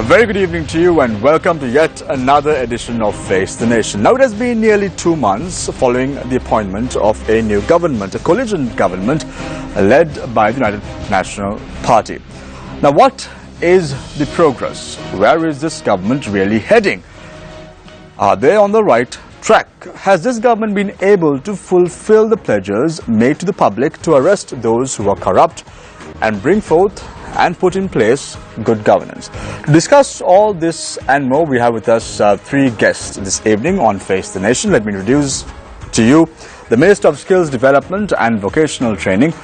very good evening to you and welcome to yet another edition of Face the Nation. Now it has been nearly 2 months following the appointment of a new government, a coalition government led by the United National Party. Now what is the progress? Where is this government really heading? Are they on the right track? Has this government been able to fulfill the pledges made to the public to arrest those who are corrupt and bring forth and put in place good governance? To discuss all this and more, we have with us three guests this evening on Face the Nation. Let me introduce to you the Minister of Skills Development and Vocational Training,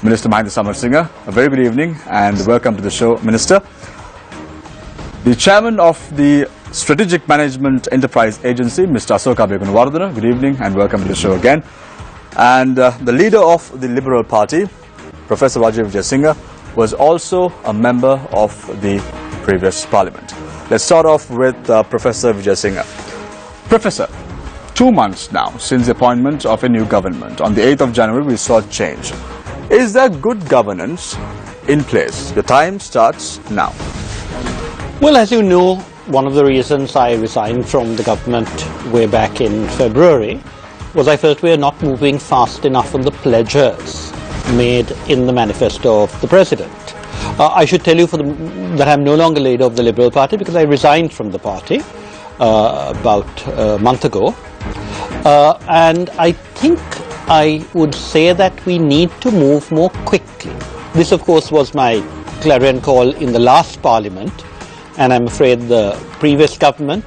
Minister Mahinda Samarasinghe. A very good evening and welcome to the show, Minister. The Chairman of the Strategic Management Enterprise Agency, Mr. Octomber. Good evening and welcome to the show again. And the leader of the Liberal Party, Professor Rajiv Vijayasinghe, was also a member of the previous parliament. Let's start off with Professor Vijayasinghe. Professor, 2 months now since the appointment of a new government. On the 8th of January, we saw change. Is there good governance in place? The time starts now. Well, as you know, one of the reasons I resigned from the government way back in February was I felt we are not moving fast enough on the pledges made in the manifesto of the President. I should tell you that I'm no longer leader of the Liberal Party because I resigned from the party about a month ago. And I think I would say that we need to move more quickly. This, of course, was my clarion call in the last Parliament, and I'm afraid the previous government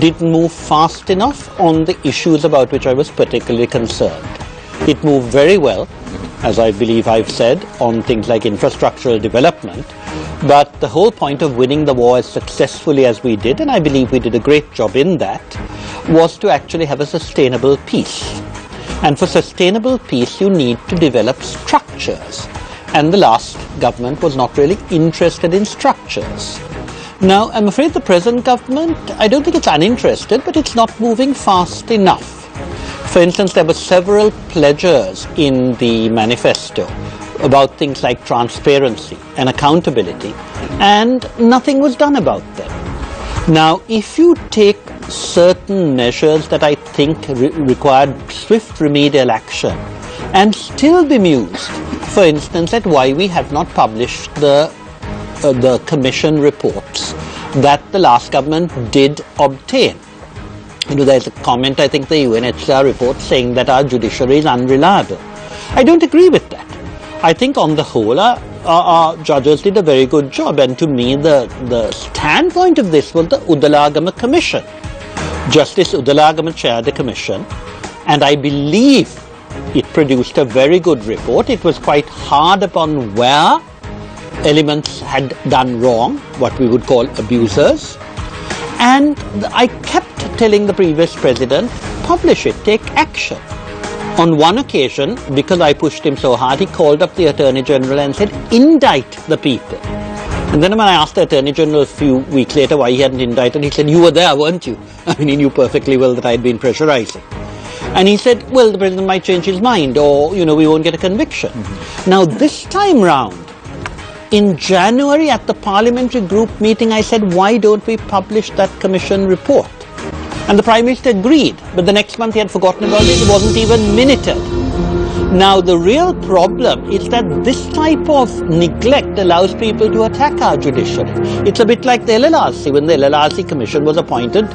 didn't move fast enough on the issues about which I was particularly concerned. It moved very well, as I believe I've said, on things like infrastructural development, but the whole point of winning the war as successfully as we did, and I believe we did a great job in that, was to actually have a sustainable peace. And for sustainable peace you need to develop structures, and the last government was not really interested in structures. Now, I'm afraid the present government, I don't think it's uninterested, but it's not moving fast enough. For instance, there were several pledges in the manifesto about things like transparency and accountability, and nothing was done about them. Now, if you take certain measures that I think required swift remedial action and still be mused, for instance, at why we have not published the commission reports that the last government did obtain. You know, there's a comment, I think, the UNHCR report saying that our judiciary is unreliable. I don't agree with that. I think on the whole our judges did a very good job, and to me the standpoint of this was the Udalagama Commission. Justice Udalagama chaired the commission, and I believe it produced a very good report. It was quite hard upon where elements had done wrong, what we would call abusers, and I kept telling the previous president, publish it, take action. On one occasion, because I pushed him so hard, he called up the Attorney General and said, indict the people. And then when I asked the Attorney General a few weeks later why he hadn't indicted, he said, you were there, weren't you? I mean, he knew perfectly well that I had been pressurizing. And he said, well, the president might change his mind, or, you know, we won't get a conviction. Now, this time round, in January at the parliamentary group meeting, I said, why don't we publish that commission report? And the Prime Minister agreed, but the next month he had forgotten about it. It wasn't even minuted. Now, the real problem is that this type of neglect allows people to attack our judiciary. It's a bit like the LLRC. When the LLRC Commission was appointed,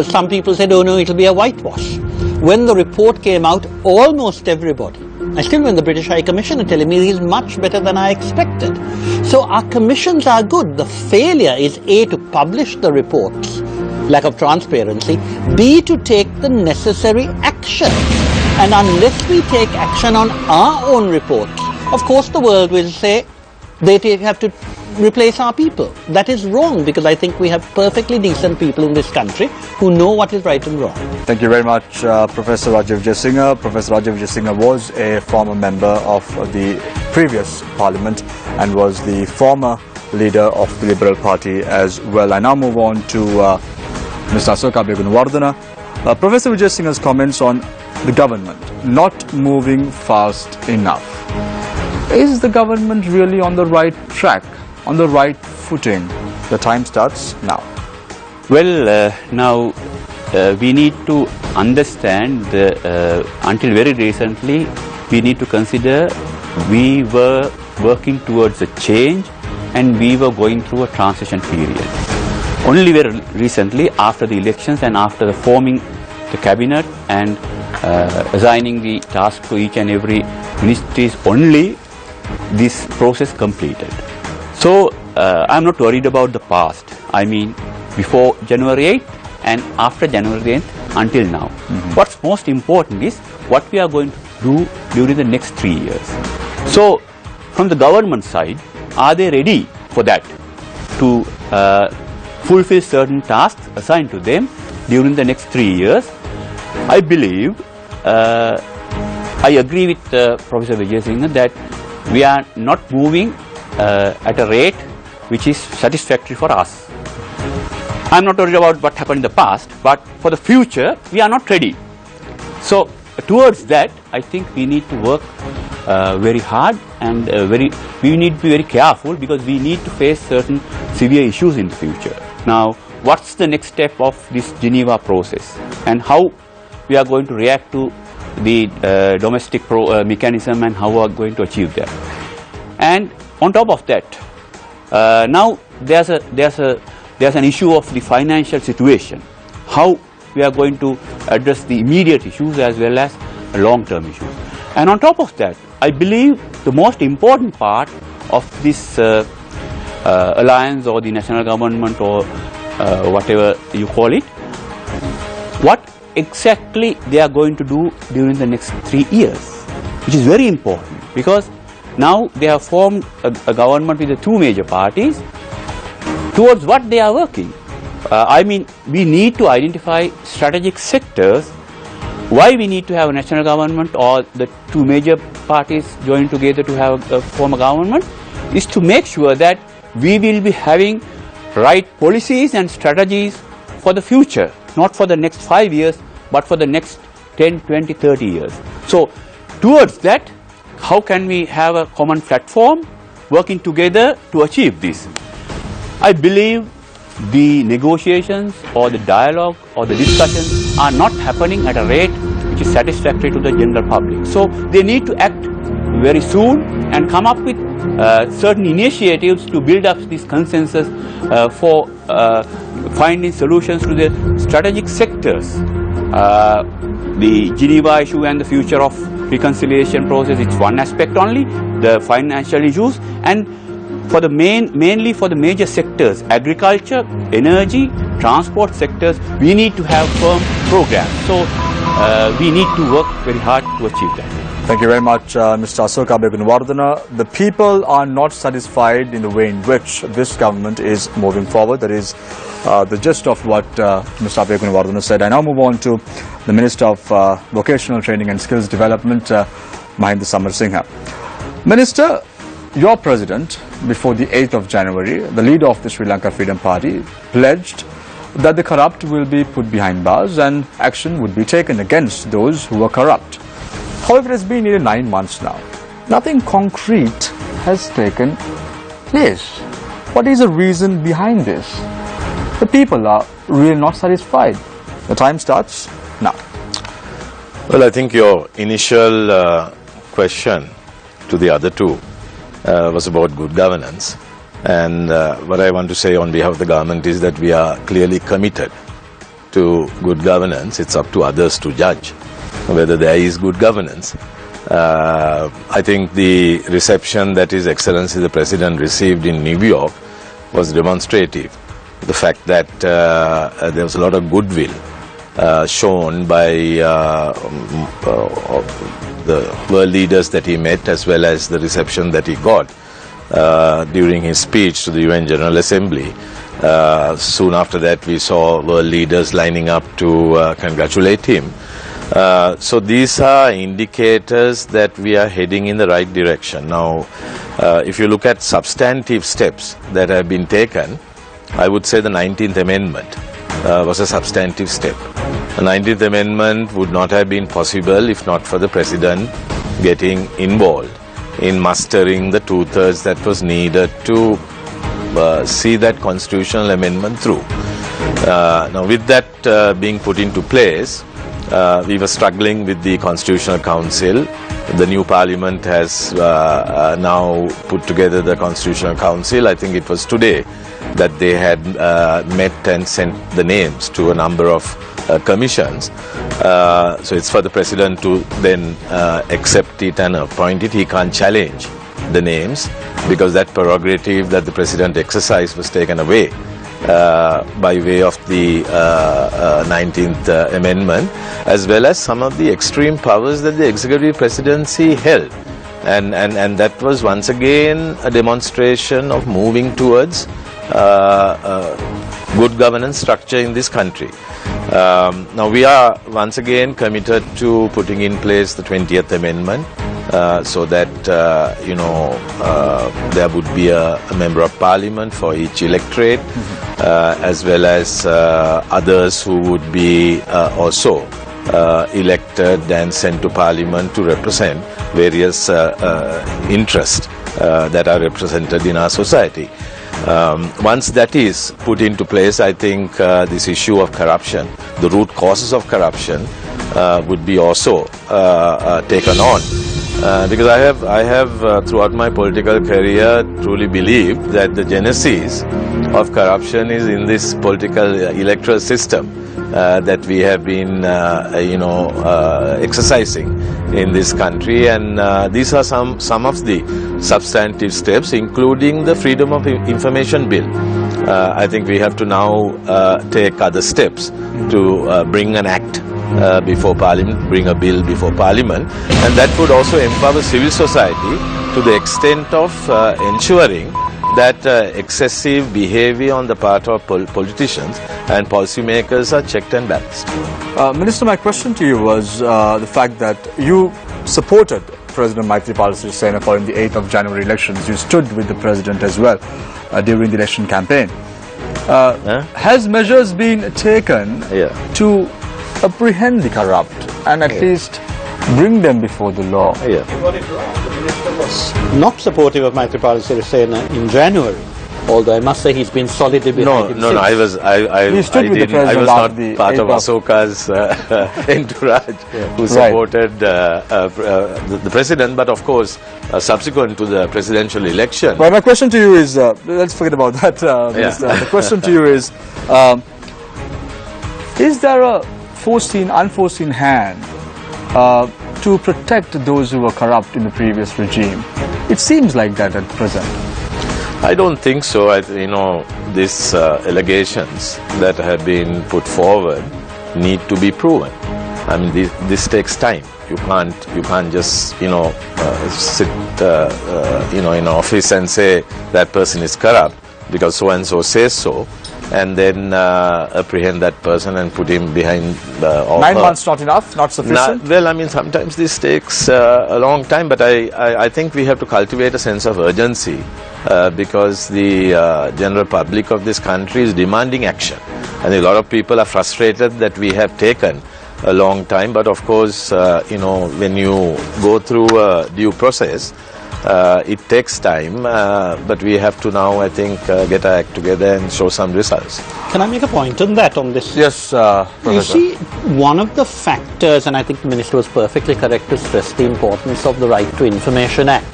some people said, oh no, it'll be a whitewash. When the report came out, almost everybody, I still remember the British High Commissioner telling me he's much better than I expected. So our commissions are good. The failure is A, to publish the reports, lack of transparency, B, to take the necessary action. And unless we take action on our own reports, of course the world will say they have to replace our people. That is wrong, because I think we have perfectly decent people in this country who know what is right and wrong. Thank you very much, Professor Rajiv Vijayasinghe. Professor Rajiv Vijayasinghe was a former member of the previous parliament and was the former leader of the Liberal Party as well. I now move on to Mr. Octomber. Professor Vijayasinghe's comments on the government not moving fast enough. Is the government really on the right track, on the right footing? The time starts now. Well, now we need to understand until very recently we need to consider we were working towards a change and we were going through a transition period. Only very recently, after the elections and after the forming the cabinet and assigning the task to each and every ministries, only this process completed. So I'm not worried about the past. I mean, before January 8th and after January 8th until now. What's most important is what we are going to do during the next 3 years. So from the government side, are they ready for that to fulfill certain tasks assigned to them during the next 3 years? I believe, I agree with Professor Vijay Singh that we are not moving at a rate which is satisfactory for us. I'm not worried about what happened in the past, but for the future, we are not ready. So towards that, I think we need to work very hard and we need to be very careful because we need to face certain severe issues in the future. Now, what's the next step of this Geneva process and how we are going to react to the domestic mechanism and how we are going to achieve that. And on top of that, now there's an issue of the financial situation, how we are going to address the immediate issues as well as long-term issues. And on top of that, I believe the most important part of this alliance or the national government or whatever you call it, what exactly they are going to do during the next 3 years, which is very important because now they have formed a government with the two major parties. Towards what they are working. I mean, we need to identify strategic sectors. Why we need to have a national government or the two major parties join together to have a form a government is to make sure that we will be having right policies and strategies for the future, not for the next 5 years, but for the next 10, 20, 30 years. So towards that, how can we have a common platform working together to achieve this? I believe the negotiations or the dialogue or the discussions are not happening at a rate which is satisfactory to the general public. So they need to act very soon and come up with certain initiatives to build up this consensus for finding solutions to the strategic sectors. The Geneva issue and the future of reconciliation process, it's one aspect only, the financial issues, and for the mainly for the major sectors, agriculture, energy, transport sectors, we need to have firm programs. So we need to work very hard to achieve that. Thank you very much, Mr. Octomber. The people are not satisfied in the way in which this government is moving forward. That is the gist of what Mr. Octomber said. I now move on to the Minister of Vocational Training and Skills Development, Mahinda Samarsinghe. Minister, your president, before the 8th of January, the leader of the Sri Lanka Freedom Party, pledged that the corrupt will be put behind bars and action would be taken against those who are corrupt. However, it has been nearly 9 months now. Nothing concrete has taken place. What is the reason behind this? The people are really not satisfied. The time starts now. Well, I think your initial question to the other two was about good governance. And what I want to say on behalf of the government is that we are clearly committed to good governance. It's up to others to judge whether there is good governance. I think the reception that His Excellency the President received in New York was demonstrative. The fact that there was a lot of goodwill shown by the world leaders that he met, as well as the reception that he got during his speech to the UN General Assembly. Soon after that, we saw world leaders lining up to congratulate him. So these are indicators that we are heading in the right direction. Now, if you look at substantive steps that have been taken, I would say the 19th Amendment was a substantive step. The 19th Amendment would not have been possible if not for the President getting involved in mustering the 2/3 that was needed to see that constitutional amendment through. Now, with that being put into place, we were struggling with the Constitutional Council. The new Parliament has now put together the Constitutional Council. I think it was today that they had met and sent the names to a number of commissions. So it's for the President to then accept it and appoint it. He can't challenge the names because that prerogative that the President exercised was taken away by way of the 19th Amendment, as well as some of the extreme powers that the executive presidency held. And that was once again a demonstration of moving towards good governance structure in this country. Now we are once again committed to putting in place the 20th Amendment so that there would be a member of Parliament for each electorate, as well as others who would be also elected and sent to Parliament to represent various interests that are represented in our society. Once that is put into place, I think this issue of corruption, the root causes of corruption, would be also taken on. Because I have throughout my political career truly believed that the genesis of corruption is in this political electoral system that we have been exercising in this country, and these are some of the substantive steps, including the Freedom of Information Bill. I think we have to now take other steps to bring an act before Parliament, bring a bill before Parliament, and that would also empower civil society to the extent of ensuring that excessive behavior on the part of politicians and policymakers are checked and balanced. Minister, my question to you was the fact that you supported President Maithripala Sirisena following the 8th of January elections. You stood with the President as well during the election campaign. Has measures been taken to apprehend the corrupt and at least bring them before the law? Not supportive of Maithripala Sirisena in January, although I must say he's been solidly behind him. No, I was not part of Asoka's entourage who supported the President, but of course subsequent to the presidential election. Well, my question to you is, let's forget about that, Minister. The question to you is there a unforeseen hand to protect those who were corrupt in the previous regime? It seems like that at present. I don't think so. These allegations that have been put forward need to be proven. I mean, this takes time. You can't just sit in an office and say that person is corrupt because so and so says so, and then apprehend that person and put him behind 9 months not enough, not sufficient? Well, I mean, sometimes this takes a long time, but I think we have to cultivate a sense of urgency because the general public of this country is demanding action. And a lot of people are frustrated that we have taken a long time, but of course, when you go through a due process, it takes time, but we have to now, I think, get our act together and show some results. Can I make a point on that, on this? Yes, Professor. You see, one of the factors, and I think the Minister was perfectly correct to stress the importance of the Right to Information Act,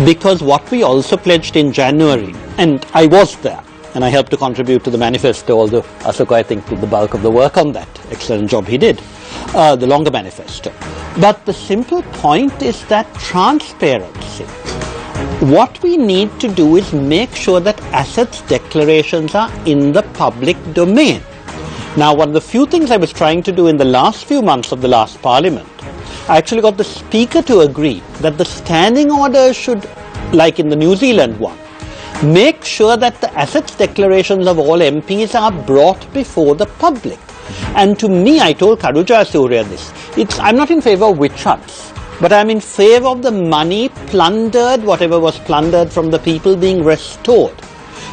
because what we also pledged in January, and I was there, and I helped to contribute to the manifesto, although Ashoka, I think, did the bulk of the work on that. Excellent job he did. The longer manifesto. But the simple point is that transparency. What we need to do is make sure that assets declarations are in the public domain. Now, one of the few things I was trying to do in the last few months of the last Parliament, I actually got the Speaker to agree that the standing orders should, like in the New Zealand one, make sure that the assets declarations of all MPs are brought before the public. And to me, I told Karuja Surya this, I'm not in favor of witch hunts, but I'm in favor of the money plundered, whatever was plundered from the people, being restored.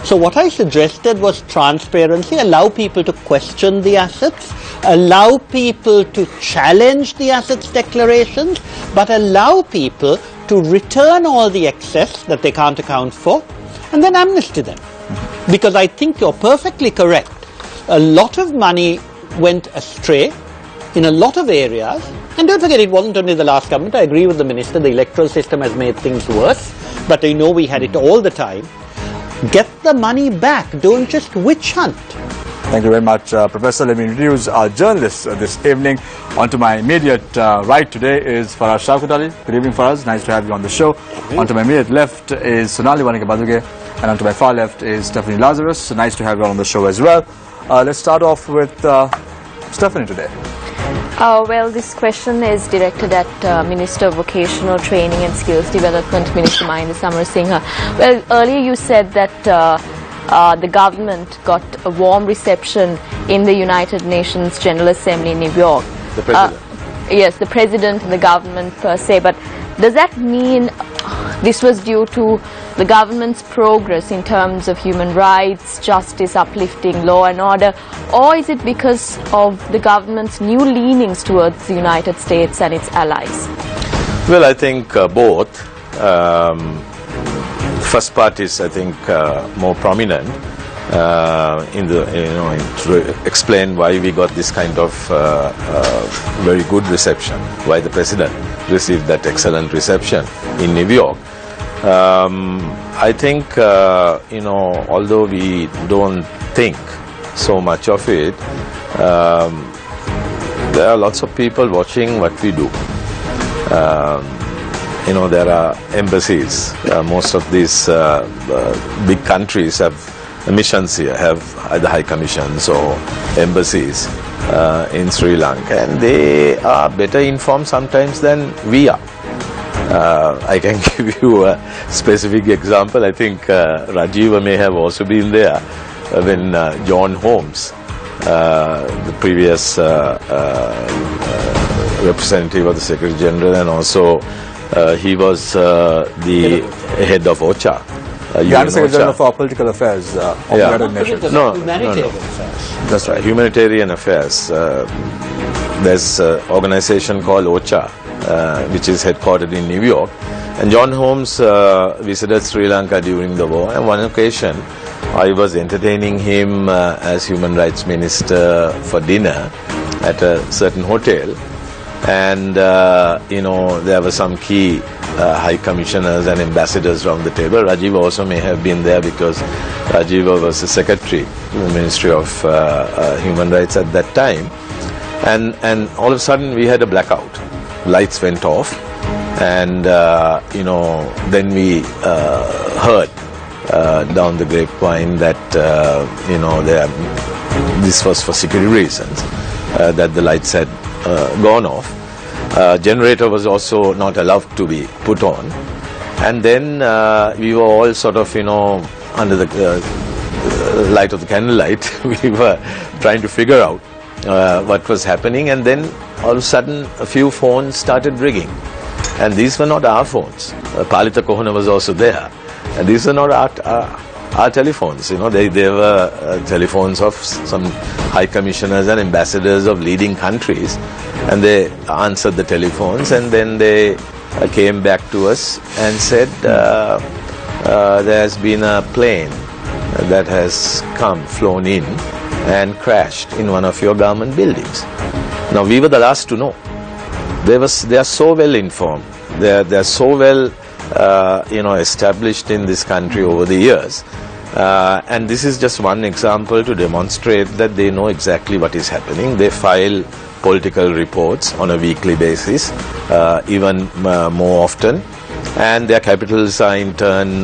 So what I suggested was transparency, allow people to question the assets, allow people to challenge the assets declarations, but allow people to return all the excess that they can't account for, and then amnesty them. because I think you're perfectly correct. A lot of money went astray in a lot of areas. And don't forget, it wasn't only the last government. I agree with the minister, the electoral system has made things worse. But I know we had it all the time. Get the money back. Don't just witch hunt. Thank you very much, Professor. Let me introduce our journalists this evening. On to my immediate right today is Faraz Shawkat. Good evening, Faraz. Nice to have you on the show. On to my immediate left is Sonali Wanika-Baduge. And on to my far left is Stephanie Lazarus. Nice to have you on the show as well. Let's start off with Stephanie today. Well, this question is directed at Minister of Vocational Training and Skills Development, Minister Mahinda Samarasinghe. Well, earlier you said that the government got a warm reception in the United Nations General Assembly in New York. The President. Yes, the President and the government per se. But does that mean this was due to the government's progress in terms of human rights, justice, uplifting law and order, or is it because of the government's new leanings towards the United States and its allies? Well, I think both. First part is, I think, more prominent to explain why we got this kind of very good reception, why the President received that excellent reception in New York. I think, although we don't think so much of it, there are lots of people watching what we do. There are embassies. Most of these big countries have missions here, have either high commissions or embassies in Sri Lanka, and they are better informed sometimes than we are. I can give you a specific example. I think Rajiva may have also been there when John Holmes, the previous representative of the Secretary General, and also he was the head of OCHA. The Secretary General for Political Affairs of the United Nations. No. Affairs. That's right, humanitarian affairs. There's an organization called OCHA, which is headquartered in New York. And John Holmes visited Sri Lanka during the war. And one occasion, I was entertaining him as Human Rights Minister for dinner at a certain hotel. And, there were some key high commissioners and ambassadors around the table. Rajiva also may have been there because Rajiva was the secretary to the Ministry of Human Rights at that time. And all of a sudden we had a blackout. Lights went off, and then we heard down the grapevine that this was for security reasons, that the lights had gone off. Generator was also not allowed to be put on, and then we were all sort of under the light of the candlelight. We were trying to figure out what was happening, and then all of a sudden a few phones started ringing, and these were not our phones. Palita Kohana was also there, and these were not our telephones. They were telephones of some high commissioners and ambassadors of leading countries, and they answered the telephones, and then they came back to us and said there has been a plane that has flown in and crashed in one of your government buildings. Now, we were the last to know. They are so well informed. They are so well, established in this country over the years. And this is just one example to demonstrate that they know exactly what is happening. They file political reports on a weekly basis, even more often. And their capitals are in turn,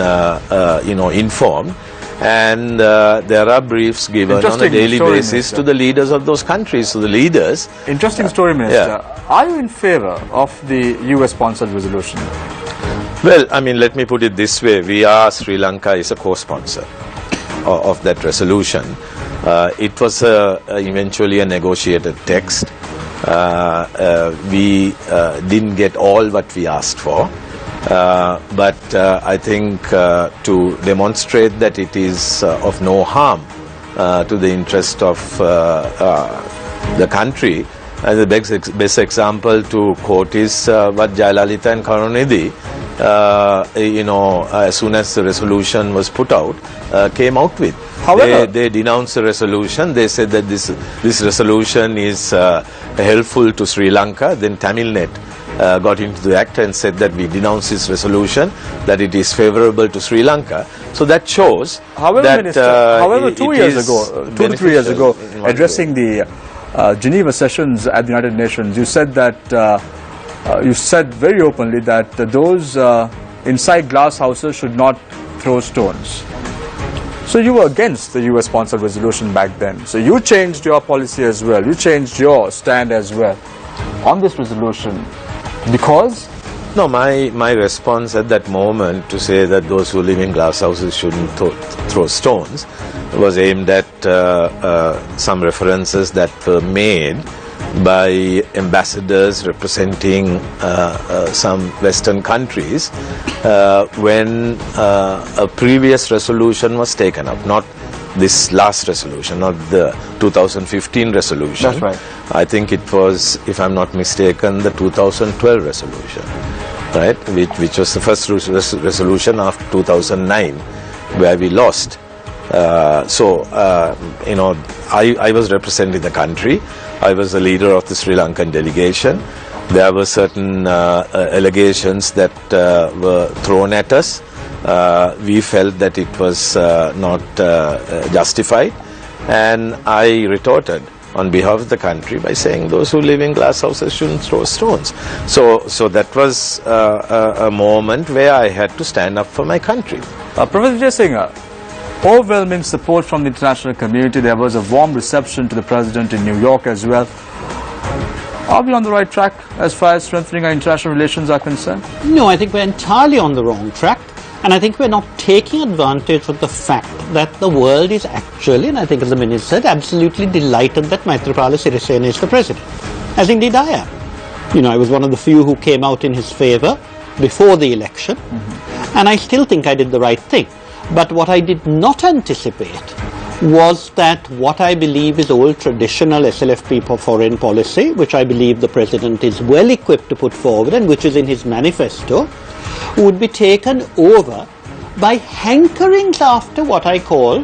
informed. And there are briefs given on a daily basis to the leaders of those countries. So the leaders... Interesting story, Minister. Are you in favor of the US-sponsored resolution? Well, let me put it this way. Sri Lanka is a co-sponsor of that resolution. It was eventually a negotiated text. We didn't get all what we asked for. But I think to demonstrate that it is of no harm to the interest of the country, and the best example to quote is what Jayalalitha and Karunanidhi as soon as the resolution was put out, came out with. However, they denounced the resolution. They said that this resolution is helpful to Sri Lanka. Then Tamilnet got into the act and said that we denounce this resolution, that it is favorable to Sri Lanka. So that shows however, that Minister, however, 2 to 3 years ago, addressing the Geneva sessions at the United Nations, you said that you said very openly that those inside glass houses should not throw stones. So you were against the US-sponsored resolution back then. So you changed your policy as well. You changed your stand as well on this resolution because? No, my response at that moment to say that those who live in glass houses shouldn't throw stones was aimed at some references that were made by ambassadors representing some Western countries when a previous resolution was taken up, not this last resolution, not the 2015 resolution. That's right. I think it was, if I'm not mistaken, the 2012 resolution, right, which was the first resolution after 2009, where we lost. I was representing the country. I was the leader of the Sri Lankan delegation. There were certain allegations that were thrown at us. We felt that it was not justified, and I retorted on behalf of the country by saying those who live in glass houses shouldn't throw stones. So that was a moment where I had to stand up for my country. Professor Jayasinghe, overwhelming support from the international community. There was a warm reception to the President in New York as well. Are we on the right track as far as strengthening our international relations are concerned? No, I think we're entirely on the wrong track. And I think we're not taking advantage of the fact that the world is actually, and I think as the Minister said, absolutely delighted that Maithripala Sirisena is the President. As indeed I am. I was one of the few who came out in his favour before the election. And I still think I did the right thing. But what I did not anticipate was that what I believe is old traditional SLFP foreign policy, which I believe the President is well equipped to put forward and which is in his manifesto, would be taken over by hankerings after what I call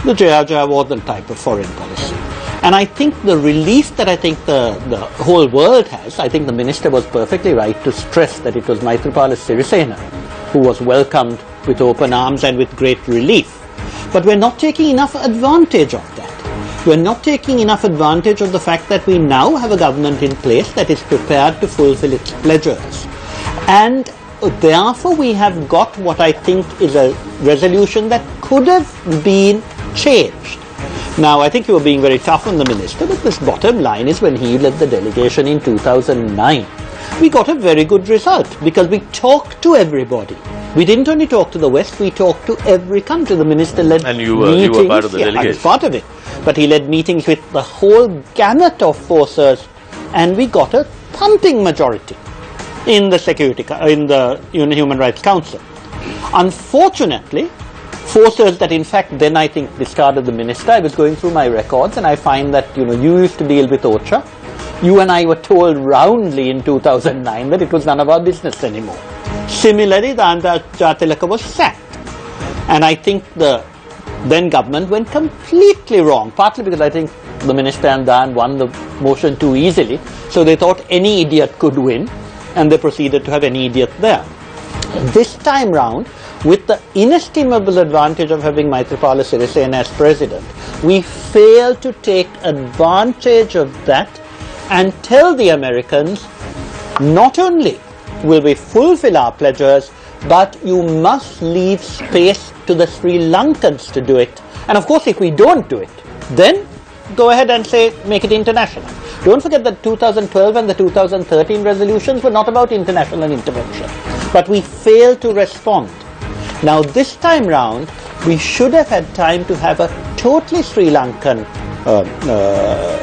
the Jaya Jayawardhan type of foreign policy. And I think the relief that I think the whole world has, I think the Minister was perfectly right to stress that it was Maithripala Sirisena who was welcomed with open arms and with great relief. But we're not taking enough advantage of that. We're not taking enough advantage of the fact that we now have a government in place that is prepared to fulfill its pledges. And therefore we have got what I think is a resolution that could have been changed. Now, I think you were being very tough on the Minister, but this bottom line is when he led the delegation in 2009, we got a very good result because we talked to everybody. We didn't only talk to the West, we talked to every country. The Minister led and you meetings. were part of the delegation. I was part of it. But he led meetings with the whole gamut of forces, and we got a thumping majority in the Human Rights Council. Unfortunately, forces that in fact then I think discarded the Minister. I was going through my records and I find that you used to deal with OCHA. You and I were told roundly in 2009 that it was none of our business anymore. Similarly, the Jatilaka was sacked. And I think the then government went completely wrong, partly because I think the Minister and Dan won the motion too easily, so they thought any idiot could win, and they proceeded to have any idiot there. This time round, with the inestimable advantage of having Maithripala Sirisena as President, we failed to take advantage of that and tell the Americans, not only will we fulfill our pledges, but you must leave space to the Sri Lankans to do it. And of course, if we don't do it, then go ahead and say, make it international. Don't forget that 2012 and the 2013 resolutions were not about international intervention. But we failed to respond. Now this time round, we should have had time to have a totally Sri Lankan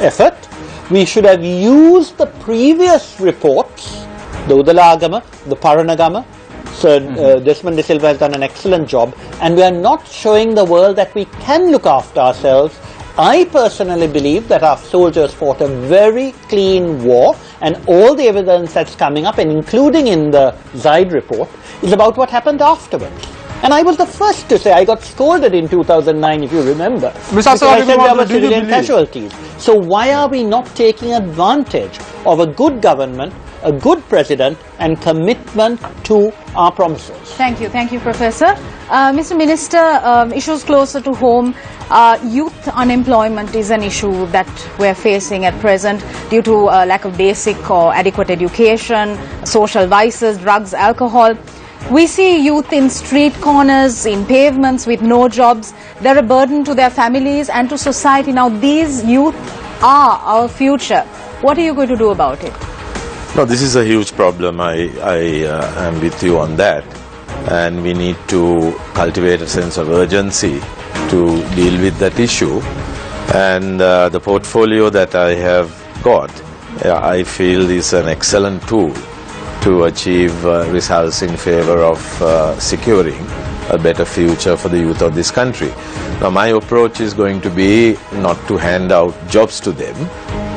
effort. We should have used the previous reports, the Udalagama, the Paranagama. Sir Desmond De Silva has done an excellent job, and we are not showing the world that we can look after ourselves I personally believe that our soldiers fought a very clean war, and all the evidence that's coming up, and including in the Zaid report, is about what happened afterwards. And I was the first to say, I got scolded in 2009, if you remember, because I said there were civilian casualties. So why are we not taking advantage of a good government, a good president, and commitment to our promises? Thank you, Professor. Mr. Minister, issues closer to home. Youth unemployment is an issue that we're facing at present due to lack of basic or adequate education, social vices, drugs, alcohol. We see youth in street corners, in pavements with no jobs. They're a burden to their families and to society. Now, these youth are our future. What are you going to do about it? No, this is a huge problem. I am with you on that. And we need to cultivate a sense of urgency to deal with that issue. And the portfolio that I have got, I feel is an excellent tool to achieve results in favor of securing a better future for the youth of this country. Now, my approach is going to be not to hand out jobs to them,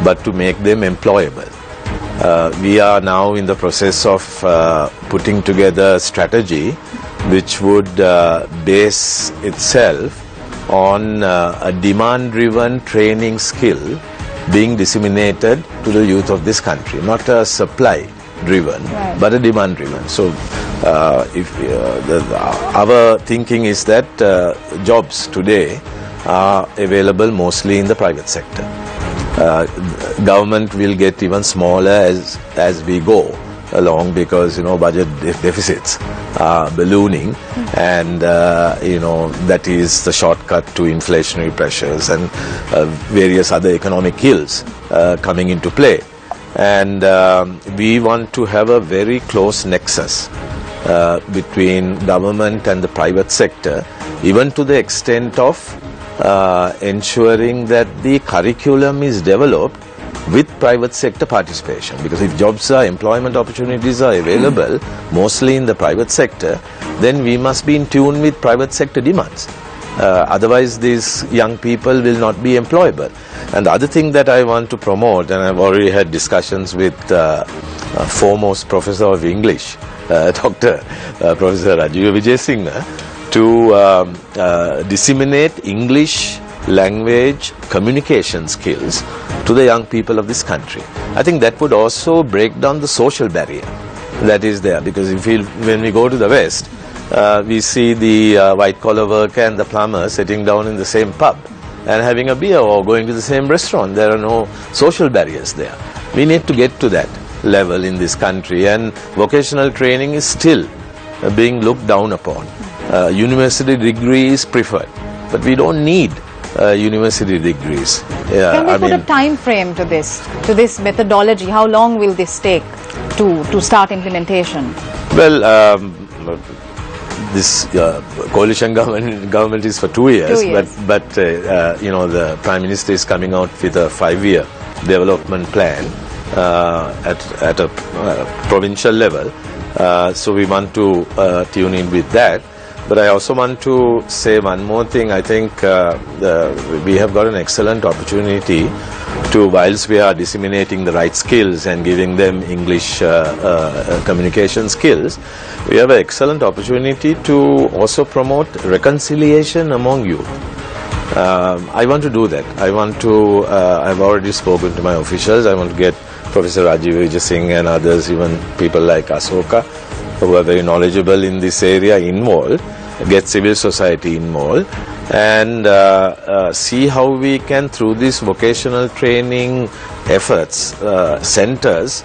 but to make them employable. We are now in the process of putting together a strategy which would base itself on a demand-driven training skill being disseminated to the youth of this country, not a supply-driven, right, but a demand-driven. So our thinking is that jobs today are available mostly in the private sector. Government will get even smaller as we go along, because budget deficits are ballooning, and that is the shortcut to inflationary pressures and various other economic ills coming into play. And we want to have a very close nexus between government and the private sector, even to the extent of ensuring that the curriculum is developed with private sector participation. Because if jobs are, employment opportunities are available mostly in the private sector, then we must be in tune with private sector demands. Otherwise these young people will not be employable. And the other thing that I want to promote, and I've already had discussions with foremost professor of English, Professor Rajiv Vijayasinghe, to disseminate English language communication skills to the young people of this country. I think that would also break down the social barrier that is there, because when we go to the West, we see the white-collar worker and the plumber sitting down in the same pub and having a beer or going to the same restaurant. There are no social barriers there. We need to get to that level in this country, and vocational training is still being looked down upon. University degree is preferred, but we don't need university degrees. Can we put a time frame to this methodology? How long will this take to start implementation? Well, this coalition government is for 2 years, but the Prime Minister is coming out with a 5-year development plan at a provincial level. So we want to tune in with that. But I also want to say one more thing. I think we have got an excellent opportunity to, whilst we are disseminating the right skills and giving them English communication skills, we have an excellent opportunity to also promote reconciliation among youth. I want to do that. I've already spoken to my officials. I want to get Professor Rajiv Vijayasinghe and others, even people like Asoka, who are very knowledgeable in this area, involved, get civil society involved, and see how we can, through these vocational training efforts, centers,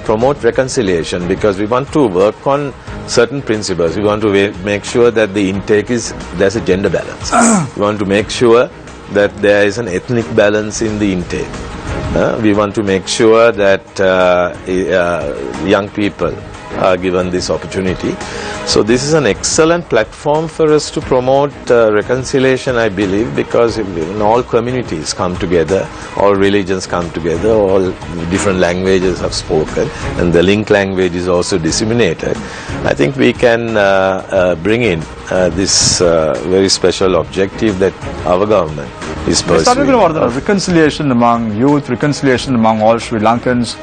promote reconciliation, because we want to work on certain principles. We want to make sure that the intake there's a gender balance. We want to make sure that there is an ethnic balance in the intake. We want to make sure that young people are given this opportunity. So this is an excellent platform for us to promote reconciliation, I believe, because when all communities come together, all religions come together, all different languages are spoken, and the link language is also disseminated, I think we can bring in this very special objective that our government is Let's start with pursuing. reconciliation among youth, reconciliation among all Sri Lankans.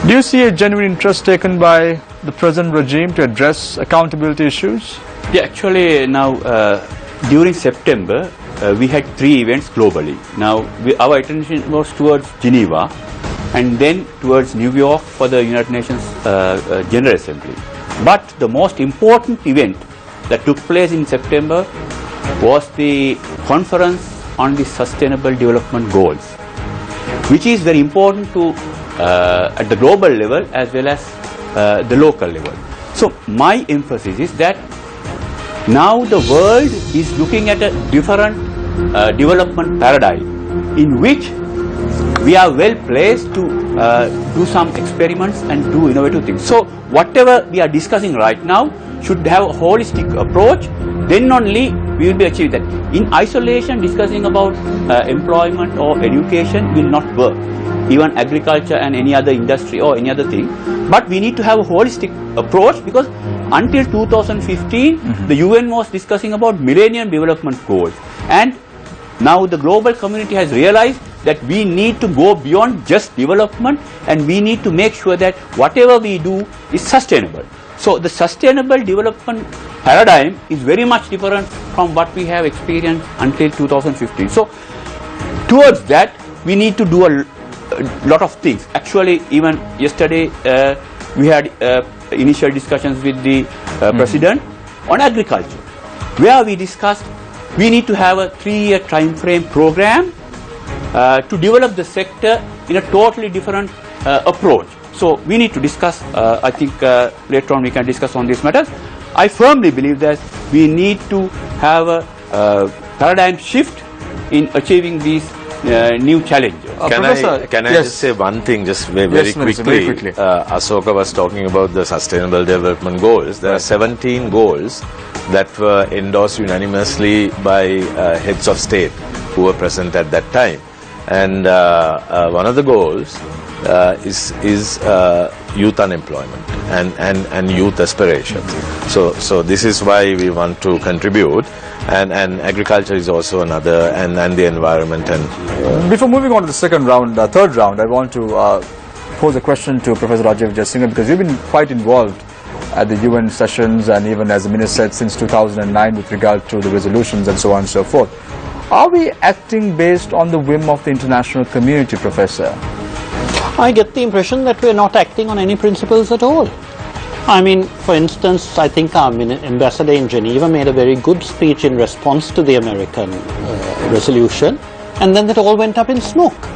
Do you see a genuine interest taken by the present regime to address accountability issues? Yeah, actually now during September we had 3 events globally. Now our attention was towards Geneva and then towards New York for the United Nations General Assembly. But the most important event that took place in September was the conference on the Sustainable Development Goals, which is very important to at the global level as well as the local level. So my emphasis is that now the world is looking at a different development paradigm in which we are well placed to do some experiments and do innovative things. So whatever we are discussing right now should have a holistic approach, then only we will be achieving that. In isolation, discussing about employment or education will not work, even agriculture and any other industry or any other thing. But we need to have a holistic approach, because until 2015 the UN was discussing about Millennium Development Goals, and now the global community has realized that we need to go beyond just development, and we need to make sure that whatever we do is sustainable. So the sustainable development paradigm is very much different from what we have experienced until 2015. So towards that we need to do a lot of things. Actually, even yesterday we had initial discussions with the President on agriculture, where we discussed we need to have a 3-year time frame program to develop the sector in a totally different approach. So we need to discuss, I think later on we can discuss on these matters. I firmly believe that we need to have a paradigm shift in achieving these new challenges. Can I just say one thing just very quickly? Asoka was talking about the Sustainable Development Goals. There are 17 goals that were endorsed unanimously by heads of state who were present at that time. And one of the goals is youth unemployment and youth aspirations. So this is why we want to contribute, and agriculture is also another, and the environment. And before moving on to the third round, I want to pose a question to Professor Rajiv Jaisingh, because you've been quite involved at the UN sessions and even, as the Minister said, since 2009 with regard to the resolutions and so on and so forth. Are we acting based on the whim of the international community, Professor? I get the impression that we are not acting on any principles at all. I mean, for instance, I think our ambassador in Geneva made a very good speech in response to the American resolution, and then it all went up in smoke.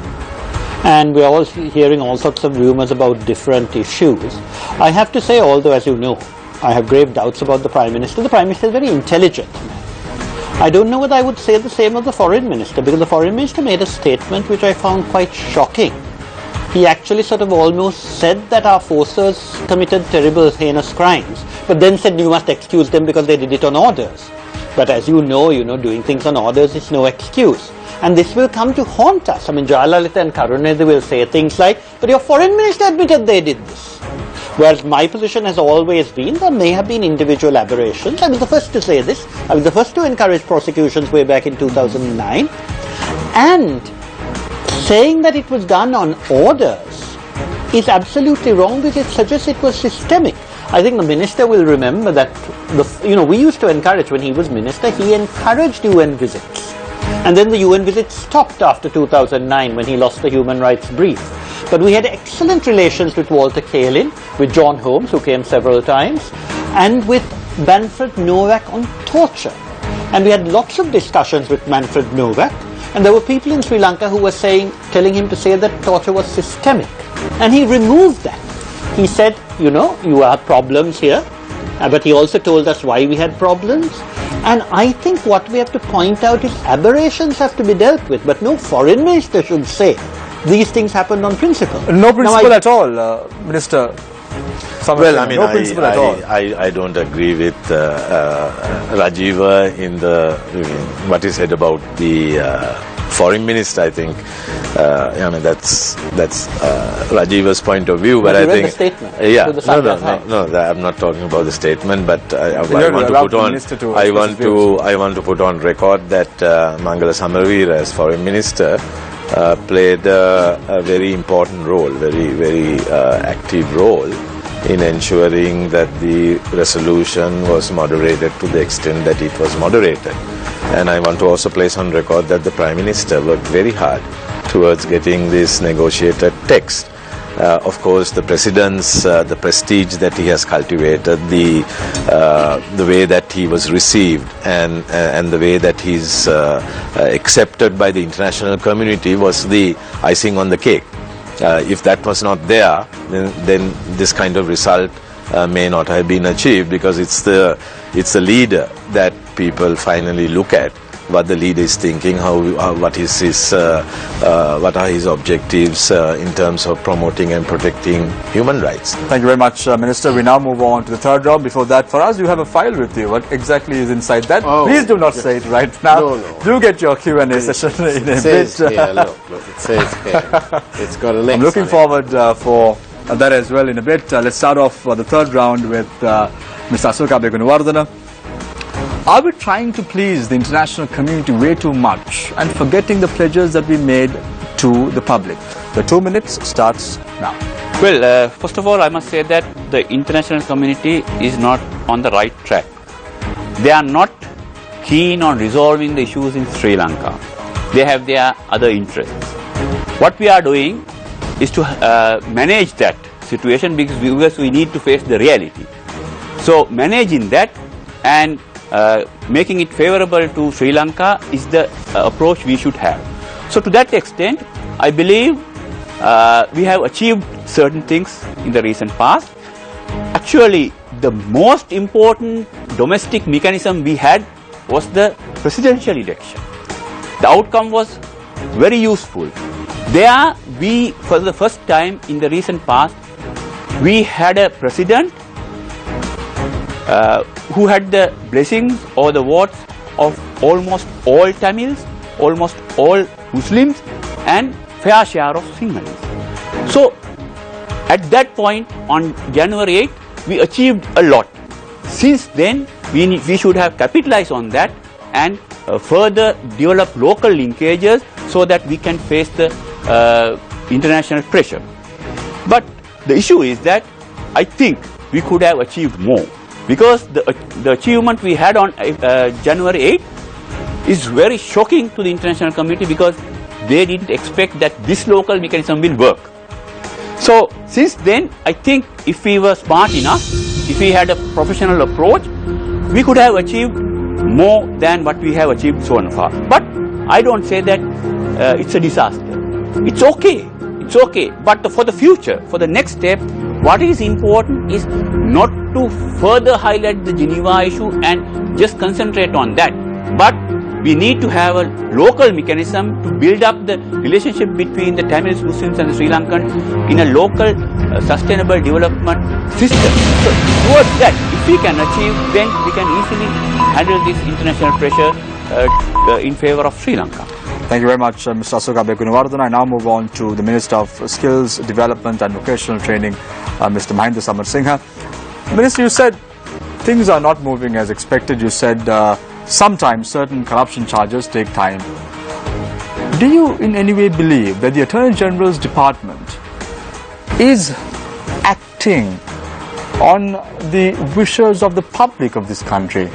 And we're all hearing all sorts of rumors about different issues. I have to say, although, as you know, I have grave doubts about the Prime Minister. The Prime Minister is a very intelligent man. I don't know whether I would say the same of the Foreign Minister, because the Foreign Minister made a statement which I found quite shocking. He actually sort of almost said that our forces committed terrible, heinous crimes, but then said you must excuse them because they did it on orders. But as you know, doing things on orders is no excuse. And this will come to haunt us. I mean, Jayalalitha and Karunanidhi will say things like, but your Foreign Minister admitted they did this. Whereas my position has always been, there may have been individual aberrations. I was the first to say this. I was the first to encourage prosecutions way back in 2009. And saying that it was done on orders is absolutely wrong, because it suggests it was systemic. I think the Minister will remember that, we used to encourage, when he was Minister, he encouraged UN visits. And then the UN visit stopped after 2009 when he lost the human rights brief. But we had excellent relations with Walter Kalin, with John Holmes, who came several times, and with Manfred Novak on torture. And we had lots of discussions with Manfred Novak, and there were people in Sri Lanka who were telling him to say that torture was systemic. And he removed that. He said, you have problems here, but he also told us why we had problems. And I think what we have to point out is aberrations have to be dealt with, but no Foreign Minister should say these things happened on principle. No principle at all, Minister. Well, I mean, I don't agree with Rajiva in what he said about the foreign minister, I think. I mean, that's Rajiva's point of view, but But I you read think the statement yeah, to the Sunday Times. no, I'm not talking about the statement, but I You're want to allowed put the on minister to I express his views. want to put on record that Mangala Samaravira, as foreign minister, played a very important role, very active role in ensuring that the resolution was moderated to the extent that it was moderated. And I want to also place on record that the Prime Minister worked very hard towards getting this negotiated text. Of course, the President's, the prestige that he has cultivated, the way that he was received and the way that he's accepted by the international community was the icing on the cake. If that was not there, then this kind of result may not have been achieved, because it's the leader that people finally look at, what the leader is thinking, what are his objectives in terms of promoting and protecting human rights. Thank you very much, Minister. We now move on to the third round. Before that, Faraz, you have a file with you. What exactly is inside that? Oh, Please do not say it right now. No. Do get your Q&A session in a It says bit. here, look, it says here. It's got an X I'm looking on it. forward for that as well in a bit. Let's start off the third round with Mr. Asuka Begunawardana. Are we trying to please the international community way too much and forgetting the pledges that we made to the public? The 2 minutes starts now. Well, first of all, I must say that the international community is not on the right track. They are not keen on resolving the issues in Sri Lanka. They have their other interests. What we are doing is to manage that situation, because we need to face the reality. So managing that and making it favorable to Sri Lanka is the approach we should have. So to that extent, I believe we have achieved certain things in the recent past. Actually, the most important domestic mechanism we had was the presidential election. The outcome was very useful. There, we, for the first time in the recent past, we had a president who had the blessings or the votes of almost all Tamils, almost all Muslims, and fair share of Sinhalese. So, at that point, on January 8th, we achieved a lot. Since then, we should have capitalized on that and further develop local linkages so that we can face the international pressure. But the issue is that I think we could have achieved more, because the achievement we had on January 8th is very shocking to the international community, because they didn't expect that this local mechanism will work. So since then, I think if we were smart enough, if we had a professional approach, we could have achieved more than what we have achieved so far. But I don't say that it's a disaster. It's okay. It's okay. But for the future, for the next step, what is important is not to further highlight the Geneva issue and just concentrate on that. But we need to have a local mechanism to build up the relationship between the Tamils, Muslims and the Sri Lankans in a local sustainable development system. So towards that, if we can achieve, then we can easily handle this international pressure in favor of Sri Lanka. Thank you very much, Mr. Asuka Begunawardana. I now move on to the Minister of Skills Development and Vocational Training, Mr. Mahinda Samarsinghe. Minister, you said things are not moving as expected. You said sometimes certain corruption charges take time. Do you in any way believe that the Attorney General's Department is acting on the wishes of the public of this country?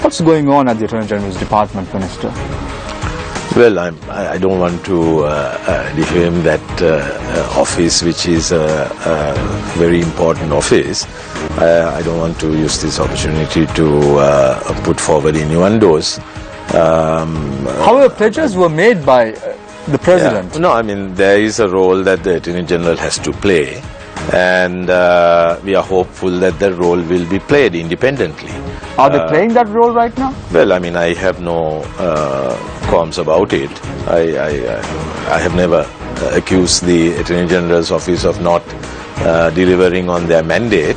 What's going on at the Attorney General's Department, Minister? Well, I don't want to defame that office, which is a very important office. I don't want to use this opportunity to put forward innuendos. However, pledges were made by the President. Yeah. No, I mean, there is a role that the Attorney General has to play, and we are hopeful that the role will be played independently. Are they playing that role right now? Well, I mean, I have no qualms about it. I have never accused the Attorney General's office of not delivering on their mandate.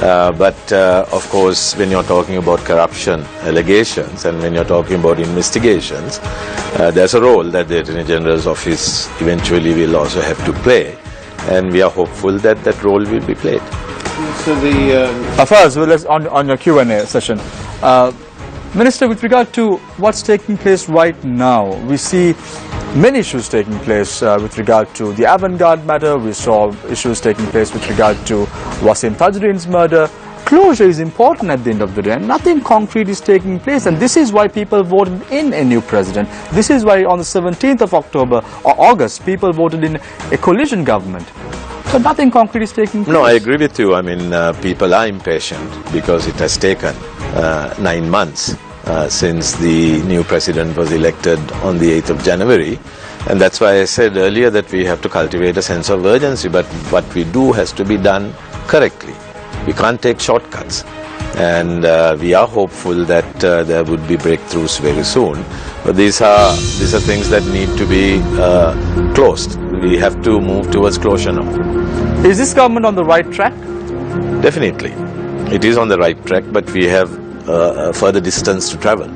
But of course, when you're talking about corruption allegations and when you're talking about investigations, there's a role that the Attorney General's office eventually will also have to play, and we are hopeful that that role will be played. So the First, well, let's on your Q&A session. Minister, with regard to what's taking place right now, we see many issues taking place with regard to the avant-garde matter. We saw issues taking place with regard to Wasim Tajreen's murder. Closure is important at the end of the day, and nothing concrete is taking place, and this is why people voted in a new president. This is why on the 17th of October or August, people voted in a coalition government. So nothing concrete is taking place. No, I agree with you. I mean, people are impatient because it has taken 9 months since the new president was elected on the 8th of January. And that's why I said earlier that we have to cultivate a sense of urgency, but what we do has to be done correctly. We can't take shortcuts. And we are hopeful that there would be breakthroughs very soon. But these are things that need to be closed. We have to move towards closure now. Is this government on the right track? Definitely. It is on the right track, but we have a further distance to travel.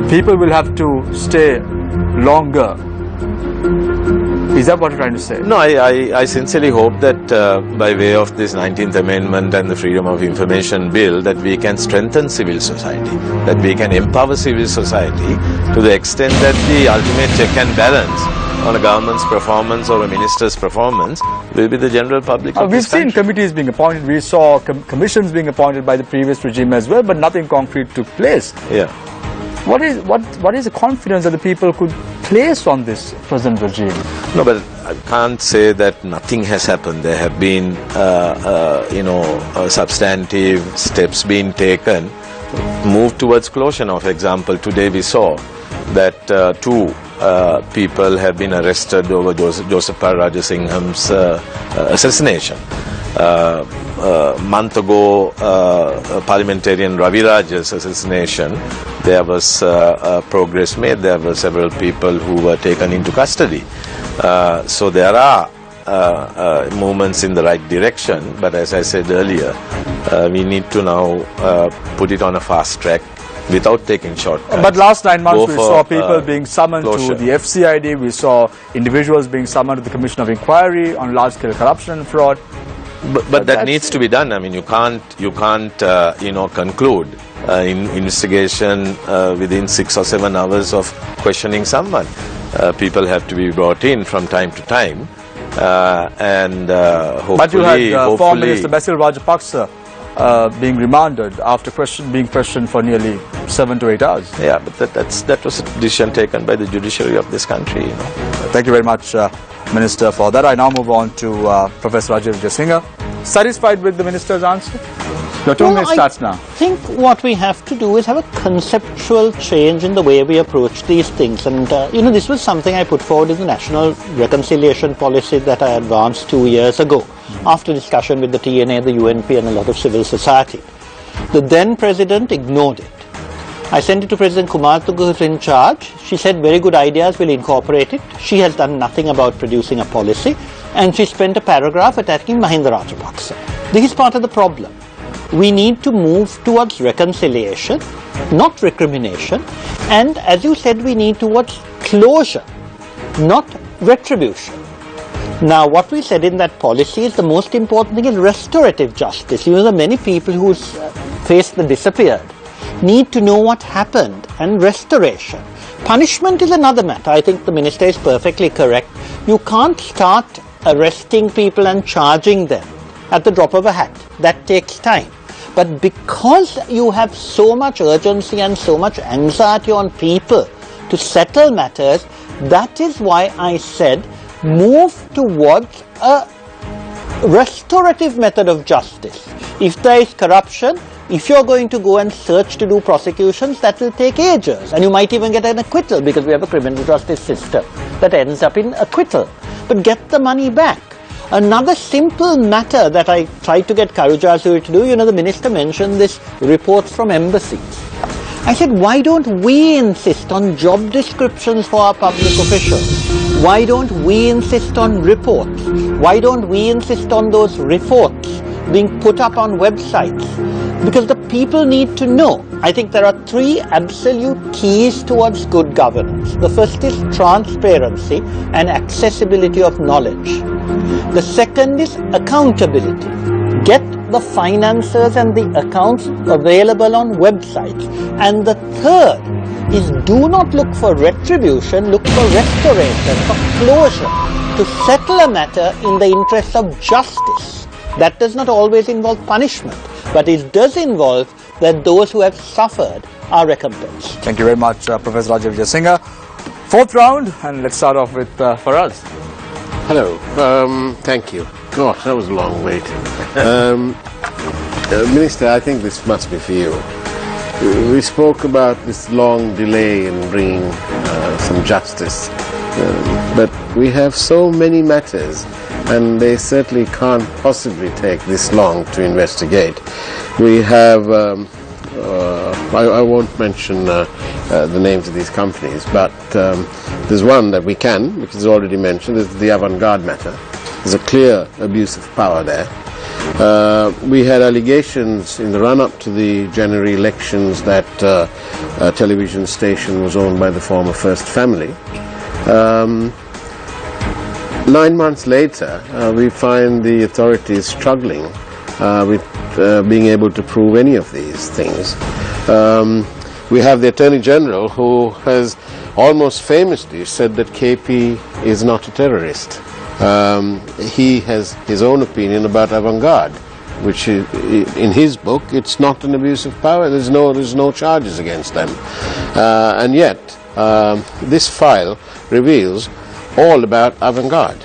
People will have to stay longer. Is that what you're trying to say? No, I sincerely hope that by way of this 19th Amendment and the Freedom of Information Bill, that we can strengthen civil society, that we can empower civil society to the extent that the ultimate check and balance on a government's performance or a minister's performance will be the general public of We've this country. seen committees being appointed. We saw commissions being appointed by the previous regime as well, but nothing concrete took place. Yeah. What is the confidence that the people could place on this present regime? No, but I can't say that nothing has happened. There have been, substantive steps being taken, move towards closure. Now, for example, today we saw that 2 people have been arrested over Joseph Rajasingham's assassination. Month ago, parliamentarian Ravi Raj's assassination, there was progress made. There were several people who were taken into custody. So there are movements in the right direction, but as I said earlier, we need to now put it on a fast track without taking shortcuts. But last 9 months we saw people being summoned closure. to the FCID. We saw individuals being summoned to the Commission of Inquiry on large-scale corruption and fraud. But that needs to be done. I mean, you can't conclude investigation within 6 or 7 hours of questioning someone. People have to be brought in from time to time, and hopefully. But you had former Minister Basil Rajapaksa being remanded after being questioned for nearly 7 to 8 hours. Yeah, but that was a decision taken by the judiciary of this country. Thank you very much, Minister, for that. I now move on to Professor Rajiv Jaisingha. Satisfied with the Minister's answer? Your 2 minutes starts now. I think what we have to do is have a conceptual change in the way we approach these things. And, this was something I put forward in the National Reconciliation Policy that I advanced 2 years ago, after discussion with the TNA, the UNP and a lot of civil society. The then President ignored it. I sent it to President Kumartungga, who is in charge. She said, very good ideas, we'll incorporate it. She has done nothing about producing a policy, and she spent a paragraph attacking Mahinda Rajapaksa. This is part of the problem. We need to move towards reconciliation, not recrimination, and as you said, we need towards closure, not retribution. Now, what we said in that policy is the most important thing is restorative justice. There are many people whose face the disappeared need to know what happened, and restoration. Punishment is another matter. I think the Minister is perfectly correct. You can't start arresting people and charging them at the drop of a hat. That takes time. But because you have so much urgency and so much anxiety on people to settle matters, that is why I said move towards a restorative method of justice. If there is corruption, if you're going to go and search to do prosecutions, that will take ages, and you might even get an acquittal, because we have a criminal justice system that ends up in acquittal. But get the money back. Another simple matter that I tried to get Karujasuri to do, the Minister mentioned this reports from embassies. I said, why don't we insist on job descriptions for our public officials? Why don't we insist on reports? Why don't we insist on those reports being put up on websites, because the people need to know. I think there are three absolute keys towards good governance. The first is transparency and accessibility of knowledge. The second is accountability. Get the finances and the accounts available on websites. And the third is do not look for retribution, look for restoration, for closure, to settle a matter in the interest of justice. That does not always involve punishment, but it does involve that those who have suffered are recompensed. Thank you very much, Professor Rajiv Vijayasinghe. Fourth round, and let's start off with Faraz. Hello. Thank you. Gosh, that was a long wait. Minister, I think this must be for you. We spoke about this long delay in bringing some justice, but we have so many matters, and they certainly can't possibly take this long to investigate. We have, I won't mention the names of these companies, but there's one that we can, which is already mentioned, is the Avant-Garde matter. There's a clear abuse of power there. We had allegations in the run-up to the January elections that a television station was owned by the former First Family. 9 months later, we find the authorities struggling with being able to prove any of these things. We have the Attorney General who has almost famously said that KP is not a terrorist. He has his own opinion about Avant-Garde, which in his book it's not an abuse of power. There's no charges against them, and yet this file reveals all about Avant-Garde.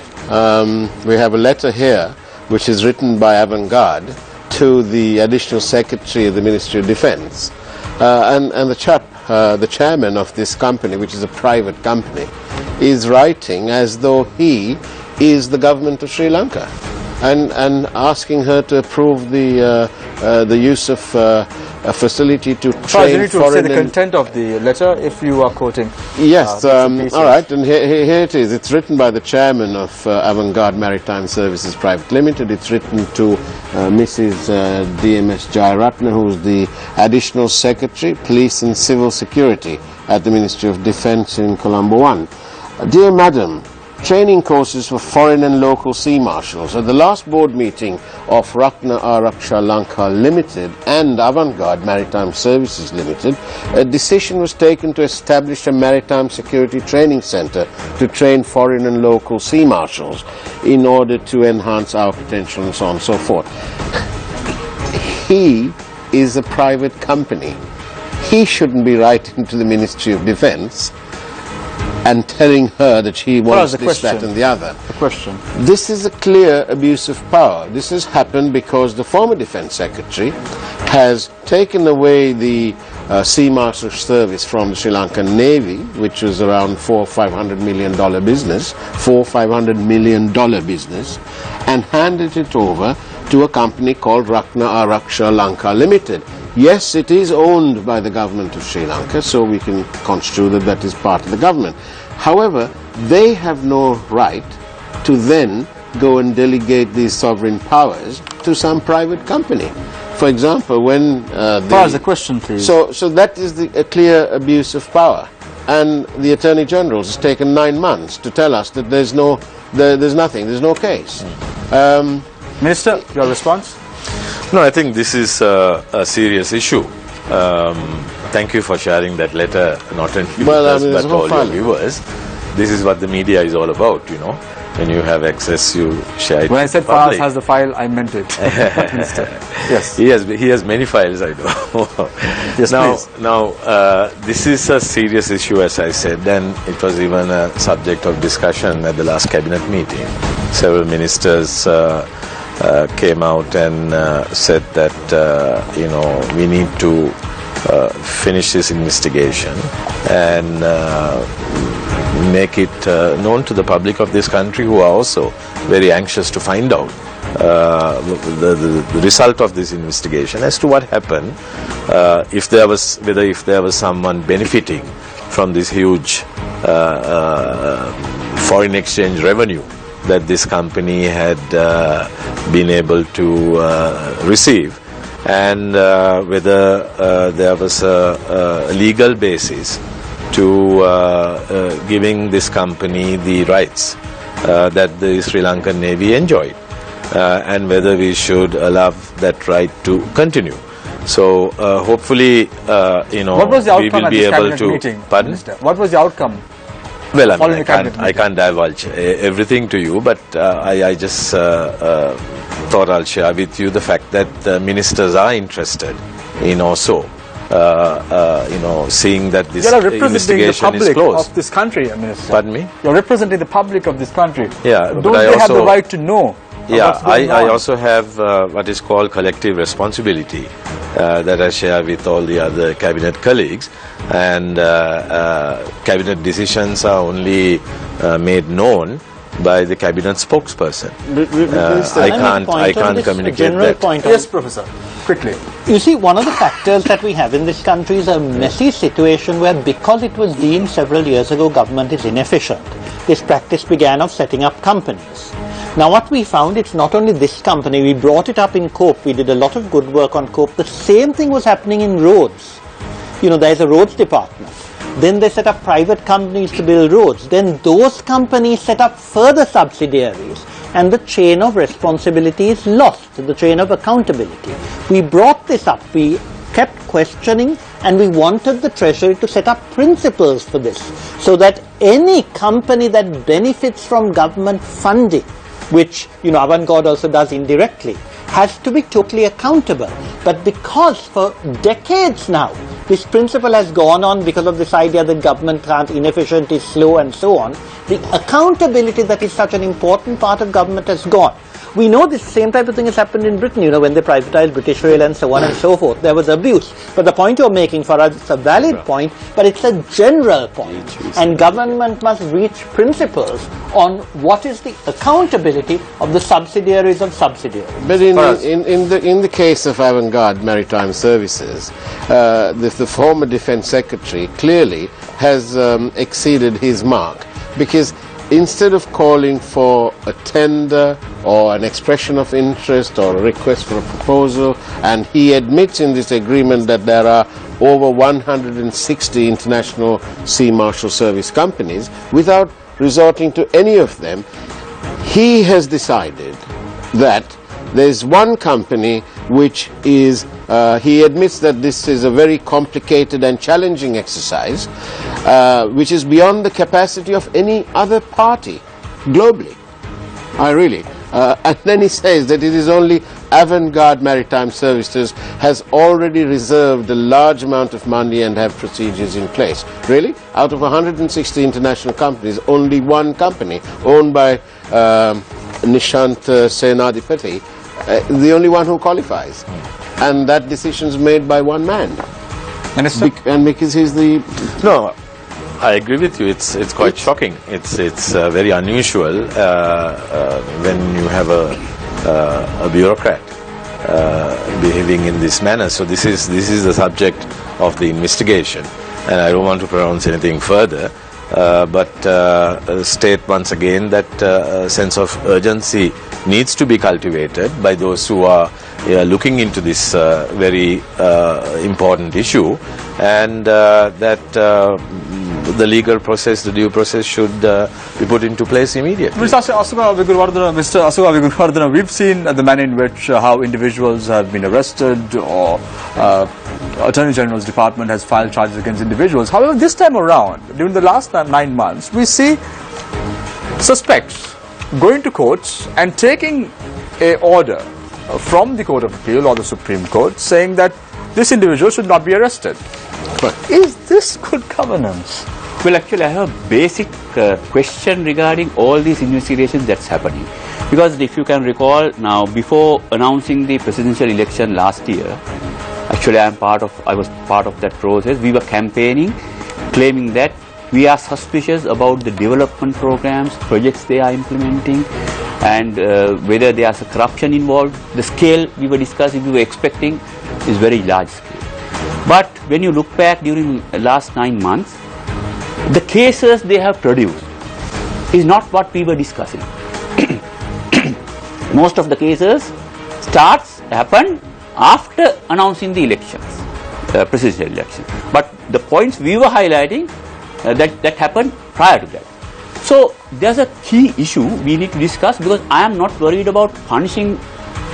We have a letter here which is written by Avant-Garde to the Additional Secretary of the Ministry of Defence, and the chairman of this company, which is a private company, is writing as though he is the government of Sri Lanka, and asking her to approve the use of a facility to train you need to say the content of the letter if you are quoting. Yes, all right, and here it is. It's written by the chairman of Avant-Garde Maritime Services Private Limited. It's written to Mrs. DMS Jayaratna, who's the Additional Secretary, Police and Civil Security at the Ministry of Defence in Colombo 1. Dear Madam, training courses for foreign and local sea marshals. At the last board meeting of Ratna Araksha Lanka Limited and Avant-Garde Maritime Services Limited, a decision was taken to establish a maritime security training centre to train foreign and local sea marshals in order to enhance our potential and so on and so forth. He is a private company. He shouldn't be writing to the Ministry of Defence and telling her that she wants this, that and the other. The question. This is a clear abuse of power. This has happened because the former Defence Secretary has taken away the Sea Marshal Service from the Sri Lankan Navy, which was around $400-500 million business, $400-500 million business, and handed it over to a company called Ratna Araksha Lanka Limited. Yes, it is owned by the government of Sri Lanka, so we can construe that that is part of the government. However, they have no right to then go and delegate these sovereign powers to some private company. For example, when the question, please. So that is a clear abuse of power, and the Attorney General has taken 9 months to tell us that there's nothing, there's no case. Minister, your response? No, I think this is a serious issue. Thank you for sharing that letter, not only with us, but all your viewers. This is what the media is all about, you know. When you have access, you share it. When I said Faraz has the file, I meant it. Yes. He has many files, I know. Yes, please. Now, this is a serious issue, as I said, and it was even a subject of discussion at the last cabinet meeting. Several ministers came out and said that we need to finish this investigation and make it known to the public of this country, who are also very anxious to find out the result of this investigation as to what happened, if there was someone benefiting from this huge foreign exchange revenue that this company had been able to receive, and whether there was a legal basis to giving this company the rights that the Sri Lankan Navy enjoyed, and whether we should allow that right to continue. So hopefully, What was the we outcome will at be this able cabinet to. meeting, Pardon? Minister? What was the outcome? Well, I, mean, Following the cabinet I can't divulge everything to you, but I just thought I'll share with you the fact that ministers are interested in also, seeing that this You are representing the investigation is public closed. of this country, Minister. Pardon me? You're representing the public of this country. Yeah, Don't but I they have the also- right to know? Yeah, what's going I on? also have what is called collective responsibility that I share with all the other cabinet colleagues, and cabinet decisions are only made known by the cabinet spokesperson. I can't communicate that. Yes, Professor. Quickly. You see, one of the factors that we have in this country is a messy situation where, because it was deemed several years ago government is inefficient, this practice began of setting up companies. Now what we found, it's not only this company, we brought it up in Cope, we did a lot of good work on Cope. The same thing was happening in roads. You know, there's a roads department. Then they set up private companies to build roads. Then those companies set up further subsidiaries, and the chain of responsibility is lost, the chain of accountability. We brought this up, we kept questioning, and we wanted the Treasury to set up principles for this, so that any company that benefits from government funding, which, Avant-Garde also does indirectly, has to be totally accountable. But because for decades now, this principle has gone on because of this idea that government can't, inefficient, is slow, and so on, the accountability that is such an important part of government has gone. We know this same type of thing has happened in Britain, when they privatized British Rail and so on and so forth. There was abuse. But the point you're making for us, it's a valid point, but it's a general point. And government must reach principles on what is the accountability of the subsidiaries of subsidiaries. But in the case of Avant-Garde Maritime Services, the former Defence Secretary clearly has exceeded his mark, because instead of calling for a tender or an expression of interest or a request for a proposal, and he admits in this agreement that there are over 160 international sea marshal service companies, without resorting to any of them, he has decided that there's one company which is, he admits that this is a very complicated and challenging exercise, which is beyond the capacity of any other party globally. And then he says that it is only Avant-Garde Maritime Services has already reserved a large amount of money and have procedures in place. Really? Out of 160 international companies, only one company, owned by Nishant Senadipati, the only one who qualifies. And that decision is made by one man. And because he's the... No, I agree with you. It's quite shocking. It's very unusual when you have a bureaucrat behaving in this manner. So this is the subject of the investigation, and I don't want to pronounce anything further. But state once again that a sense of urgency needs to be cultivated by those who are looking into this very important issue, and that the legal process, the due process, should be put into place immediately. Mr. Asuka Vigurvardhana, we've seen the manner in which how individuals have been arrested, or Attorney General's Department has filed charges against individuals. However, this time around, during the last 9 months, we see suspects going to courts and taking a order from the Court of Appeal or the Supreme Court saying that this individual should not be arrested. Is this good governance? Well, actually, I have a basic question regarding all these investigations that's happening. Because if you can recall now, before announcing the presidential election last year, actually I was part of that process. We were campaigning, claiming that we are suspicious about the development programs, projects they are implementing, and whether there is corruption involved. The scale we were discussing, we were expecting, is very large scale. But when you look back during the last 9 months, the cases they have produced is not what we were discussing. Most of the cases happen after announcing the elections, presidential elections. But the points we were highlighting, that happened prior to that. So there's a key issue we need to discuss, because I am not worried about punishing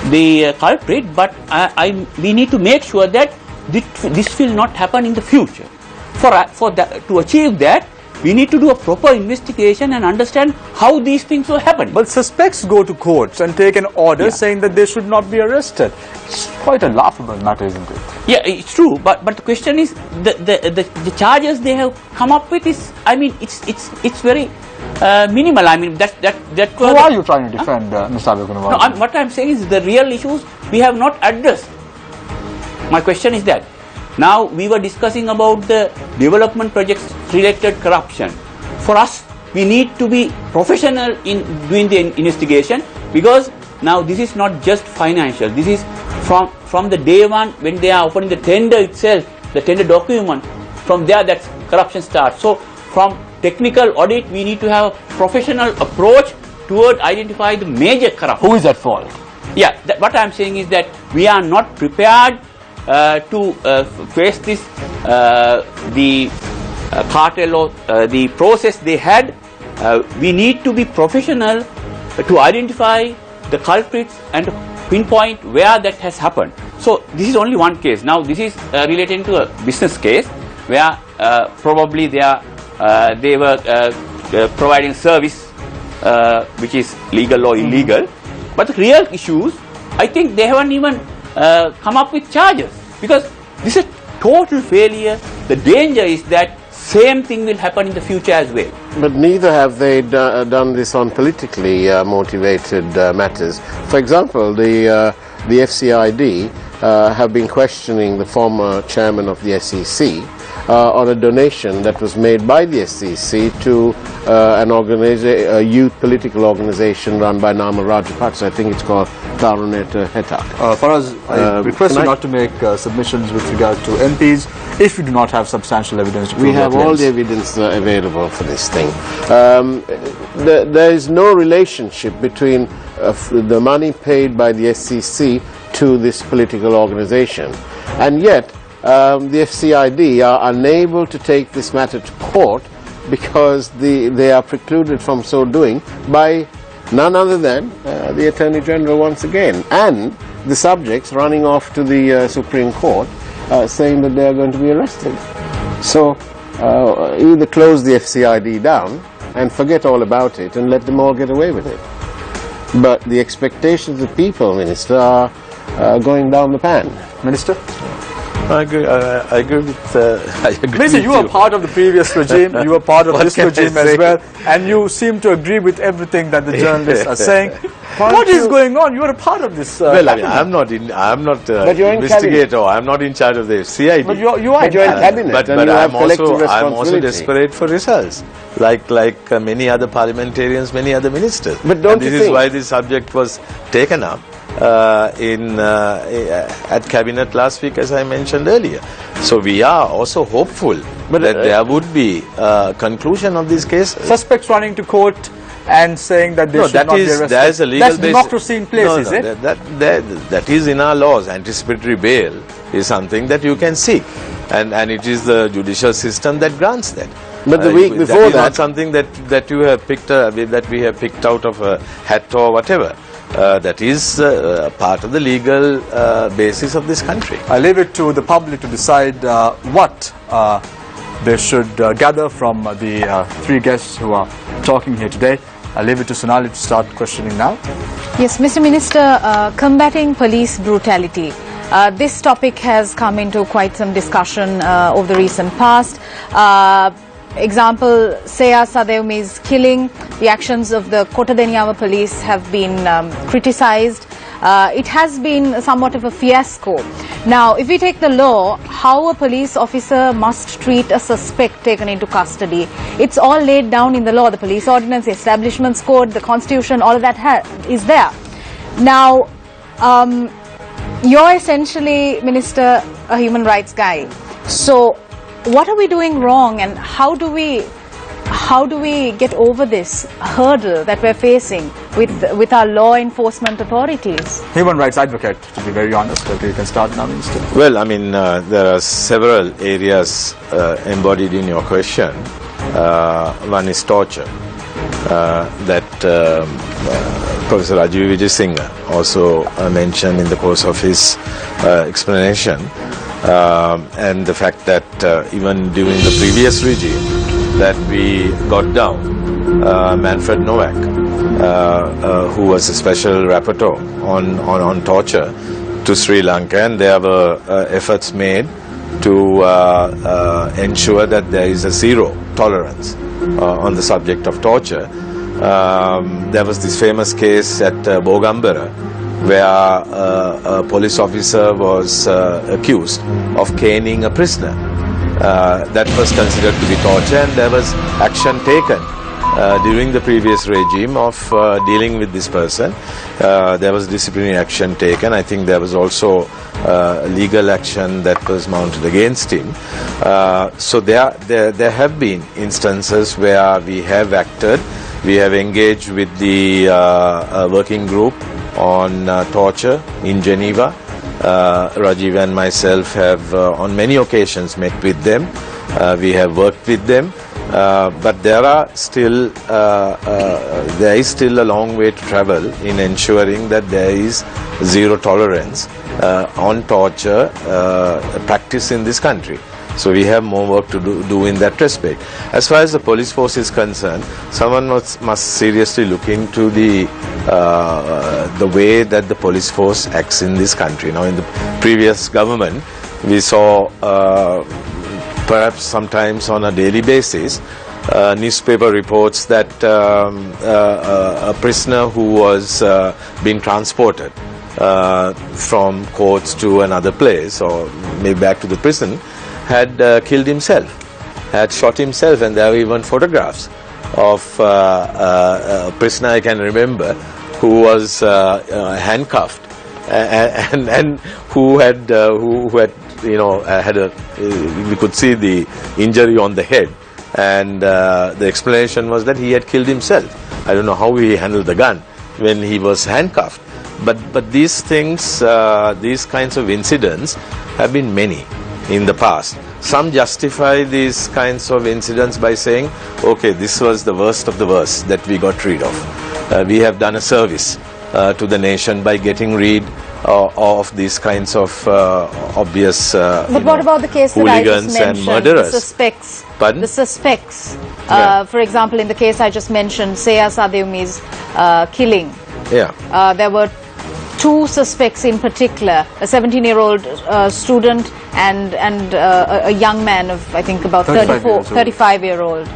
the culprit, but we need to make sure that this will not happen in the future. To achieve that, we need to do a proper investigation and understand how these things were happening. But suspects go to courts and take an order saying that they should not be arrested. It's quite a laughable matter, isn't it? Yeah, it's true. But the question is, the charges they have come up with is, I mean, it's very minimal. I mean, Who are you trying to defend, Mr. Abikunawala? No, what I'm saying is the real issues we have not addressed. My question is that. Now we were discussing about the development projects related corruption. For us, we need to be professional in doing the investigation, because now this is not just financial. This is from the day one when they are opening the tender itself, the tender document. From there, that corruption starts. So from technical audit, we need to have a professional approach toward identify the major corruption. Who is at fault? Yeah, what I'm saying is that we are not prepared to face this, the cartel or the process they had. We need to be professional to identify the culprits and pinpoint where that has happened. So this is only one case. Now this is relating to a business case where probably they were providing service which is legal or illegal. But the real issues, I think they haven't even come up with charges, because this is total failure. The danger is that same thing will happen in the future as well. But neither have they done this on politically motivated matters. For example, the FCID have been questioning the former chairman of the SEC on a donation that was made by the SEC to a youth political organization run by Nama Rajapaksa. I think it's called Taruneta Hetak. Faraz, I request you not to make submissions with regard to MPs if you do not have substantial evidence to prove We have all the evidence available for this thing. There is no relationship between the money paid by the SEC to this political organization, and yet the FCID are unable to take this matter to court because they are precluded from so doing by none other than the Attorney General once again, and the subjects running off to the Supreme Court saying that they are going to be arrested. So either close the FCID down and forget all about it and let them all get away with it. But the expectations of people, Minister, are going down the pan. Minister? I agree with Minister, you were part of the previous regime, you were part of this regime as well, and you seem to agree with everything that the journalists are saying. What is going on? You are a part of this. Well, I mean, I'm not investigator. I'm not in charge of the CID. But you are in cabinet. But I'm also desperate for results, like many other parliamentarians, many other ministers. But don't this is why this subject was taken up at cabinet last week, as I mentioned earlier. So we are also hopeful that there would be conclusion of this case. Suspects running to court and saying that they should not be arrested. That is a legal That's democracy in place, is it? That is in our laws. Anticipatory bail is something that you can seek, and it is the judicial system that grants that. But the week before that is not something that you have picked that we have picked out of a hat or whatever. That is part of the legal basis of this country. I leave it to the public to decide what they should gather from the three guests who are talking here today. I'll leave it to Sonali to start questioning now. Yes, Mr. Minister, combating police brutality. This topic has come into quite some discussion over the recent past. Example, Seya Sadevmi's killing, the actions of the Kota Denyawa police have been criticized. It has been somewhat of a fiasco. Now, if we take the law, how a police officer must treat a suspect taken into custody, it's all laid down in the law. The police ordinance, the establishments code, the constitution, all of that is there. Now, you're essentially, Minister, a human rights guy. So what are we doing wrong, and how do we how do we get over this hurdle that we're facing with our law enforcement authorities? Human rights advocate, to be very honest. Okay, you can start now, Minister. Well, I mean, there are several areas embodied in your question. One is torture, that Professor Rajiv Vijayasinghe also mentioned in the course of his explanation, and the fact that even during the previous regime that we got down Manfred Nowak, who was a special rapporteur on torture to Sri Lanka, and there were efforts made to ensure that there is a zero tolerance on the subject of torture. There was this famous case at Octomber where a police officer was accused of caning a prisoner. That was considered to be torture, and there was action taken during the previous regime of dealing with this person. There was disciplinary action taken. I think there was also legal action that was mounted against him. So there have been instances where we have acted. We have engaged with the working group on torture in Geneva. Rajiv and myself have on many occasions met with them. We have worked with them. But there is still a long way to travel in ensuring that there is zero tolerance on torture practice in this country. So we have more work to do in that respect. As far as the police force is concerned, someone must seriously look into the way that the police force acts in this country. Now, in the previous government, we saw perhaps sometimes on a daily basis newspaper reports that a prisoner who was being transported from courts to another place or maybe back to the prison had killed himself, had shot himself, and there were even photographs of a prisoner I can remember who was handcuffed and who had had we could see the injury on the head, and the explanation was that he had killed himself. I don't know how he handled the gun when he was handcuffed, but these things, these kinds of incidents have been many in the past. Some justify these kinds of incidents by saying, okay, this was the worst of the worst that we got rid of. We have done a service to the nation by getting rid of these kinds of obvious but what about the case that I just mentioned, murderers. The suspects? Pardon? The suspects. Yeah. For example, in the case I just mentioned, Seya Sadeumi's killing. Yeah. There were two suspects in particular, a 17-year-old student and a young man of, I think, about 35-year-old.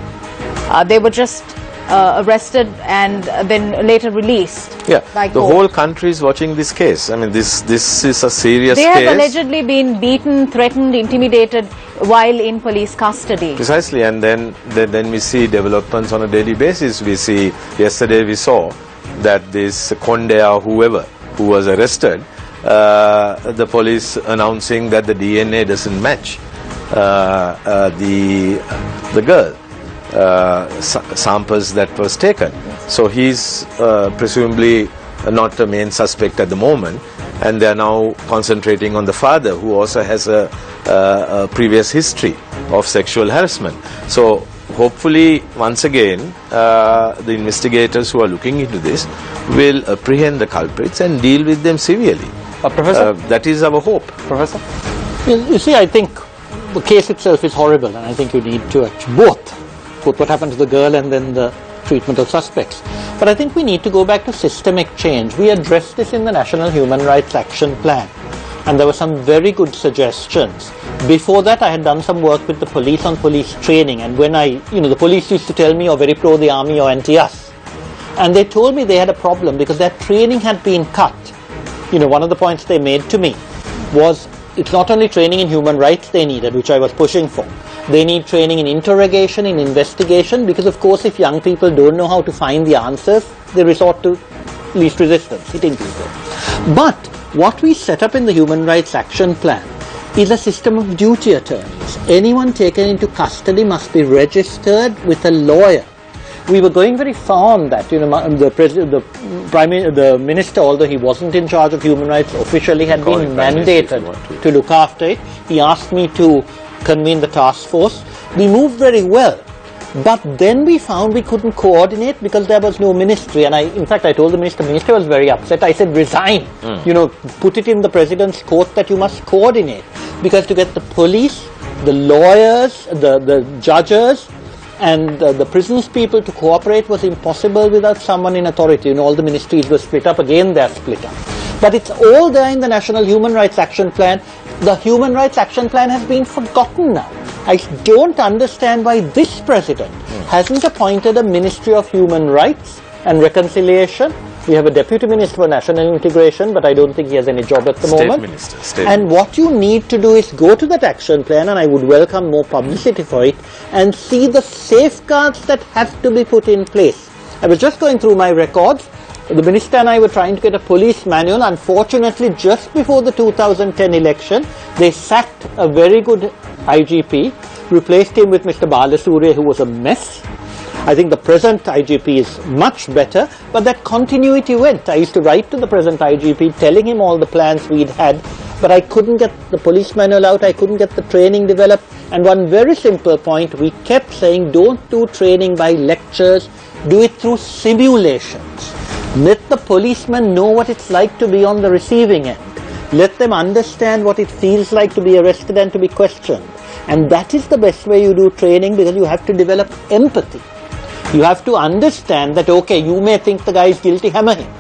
They were just arrested and then later released. Yeah, by the court. whole country is watching this case. I mean, this is a serious They case. have allegedly been beaten, threatened, intimidated while in police custody. Precisely, and then we see developments on a daily basis. We see, yesterday we saw that this Konde or whoever who was arrested, the police announcing that the DNA doesn't match the girl. Samples that was taken. So he's presumably not the main suspect at the moment, and they are now concentrating on the father, who also has a previous history of sexual harassment. So hopefully, once again, the investigators who are looking into this will apprehend the culprits and deal with them severely. Professor? That is our hope. Professor? You see, I think the case itself is horrible, and I think you need to actually both what happened to the girl and then the treatment of suspects. But I think we need to go back to systemic change. We addressed this in the National Human Rights Action Plan, and there were some very good suggestions. Before that, I had done some work with the police on police training, and when the police used to tell me, you're very pro the army or anti-us. And they told me they had a problem because their training had been cut. One of the points they made to me was it's not only training in human rights they needed, which I was pushing for. They need training in interrogation, in investigation, because of course if young people don't know how to find the answers, they resort to least resistance, hitting people. But what we set up in the Human Rights Action Plan is a system of duty attorneys. anyone taken into custody must be registered with a lawyer. We were going very far on that. You know, the minister, although he wasn't in charge of human rights officially, had been mandated to look after it. He asked me to convene the task force. We moved very well. But then we found we couldn't coordinate because there was no ministry. And in fact, I told the minister was very upset. I said, resign. You know, put it in the president's court that you must coordinate. Because to get the police, the lawyers, the judges, and the prisons people to cooperate was impossible without someone in authority. You know, all the ministries were split up. Again, they're split up. But it's all there in the National Human Rights Action Plan. The Human Rights Action Plan has been forgotten now. I don't understand why this president hasn't appointed a Ministry of Human Rights and Reconciliation. We have a Deputy Minister for National Integration, but I don't think he has any job at the moment. And what you need to do is go to that action plan, and I would welcome more publicity for it, and see the safeguards that have to be put in place. I was just going through my records. The minister and I were trying to get a police manual. Unfortunately, just before the 2010 election, they sacked a very good IGP, replaced him with Mr. Balasuriya, who was a mess. I think the present IGP is much better, but that continuity went. I used to write to the present IGP telling him all the plans we'd had, but I couldn't get the police manual out, I couldn't get the training developed. And one very simple point, we kept saying, don't do training by lectures, do it through simulations. Let the policemen know what it's like to be on the receiving end. Let them understand what it feels like to be arrested and to be questioned. And that is the best way you do training, because you have to develop empathy. You have to understand that, okay, you may think the guy is guilty, hammer him.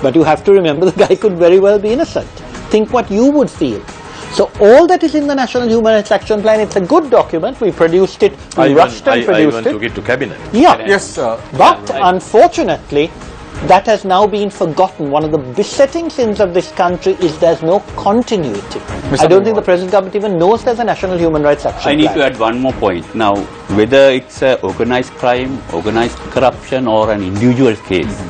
But you have to remember the guy could very well be innocent. Think what you would feel. So all that is in the National Human Rights Action Plan. It's a good document. We produced it. We rushed and produced it. I took it to cabinet. Yeah. Yes, sir. But unfortunately, that has now been forgotten. One of the besetting sins of this country is there's no continuity. I don't think the present government even knows there's a National Human Rights Action Plan. I need to add one more point. Now, whether it's a organized crime, organized corruption, or an individual case,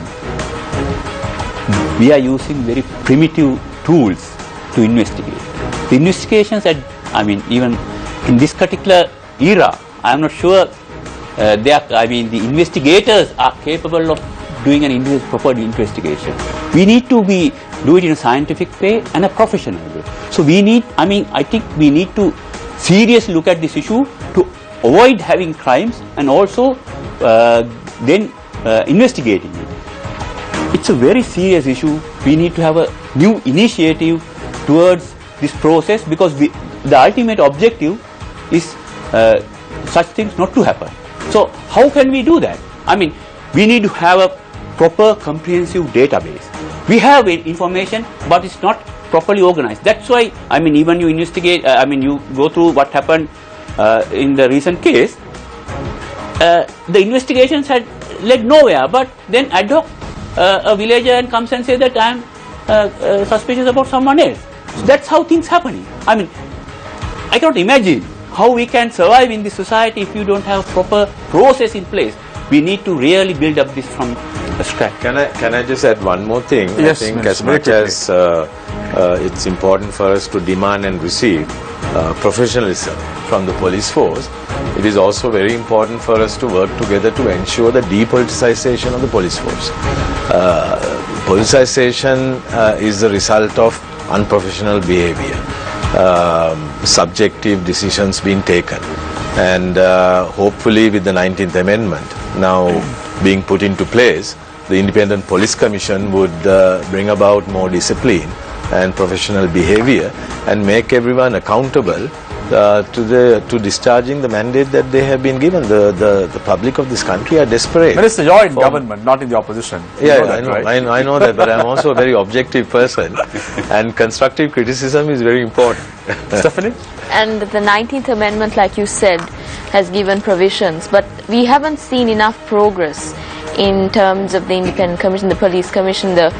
we are using very primitive tools to investigate. The investigations even in this particular era, I'm not sure the investigators are capable of doing an proper investigation. We need to do it in a scientific way and a professional way. So I think we need to seriously look at this issue to avoid having crimes and also then investigating it. It's a very serious issue. We need to have a new initiative towards this process, because the ultimate objective is such things not to happen. So how can we do that? We need to have a proper comprehensive database. We have information, but it's not properly organized. That's why, even you investigate, you go through what happened in the recent case, the investigations had led nowhere, but then ad hoc a villager comes and says that I am suspicious about someone else. So that's how things happening. I cannot imagine how we can survive in this society if you don't have proper process in place. We need to really build up this from scratch. Can I just add one more thing? Yes, I think Minister, as much as it's important for us to demand and receive professionalism from the police force, it is also very important for us to work together to ensure the depoliticization of the police force. Politicization is the result of unprofessional behavior, subjective decisions being taken, and hopefully with the 19th Amendment now being put into place, the Independent Police Commission would bring about more discipline and professional behavior and make everyone accountable to discharging the mandate that they have been given. The public of this country are desperate. Minister, you're in government, not in the opposition. I know that, but I'm also a very objective person, and constructive criticism is very important. Stephanie? And the 19th Amendment, like you said, has given provisions, but we haven't seen enough progress in terms of the Independent Commission, the Police Commission, the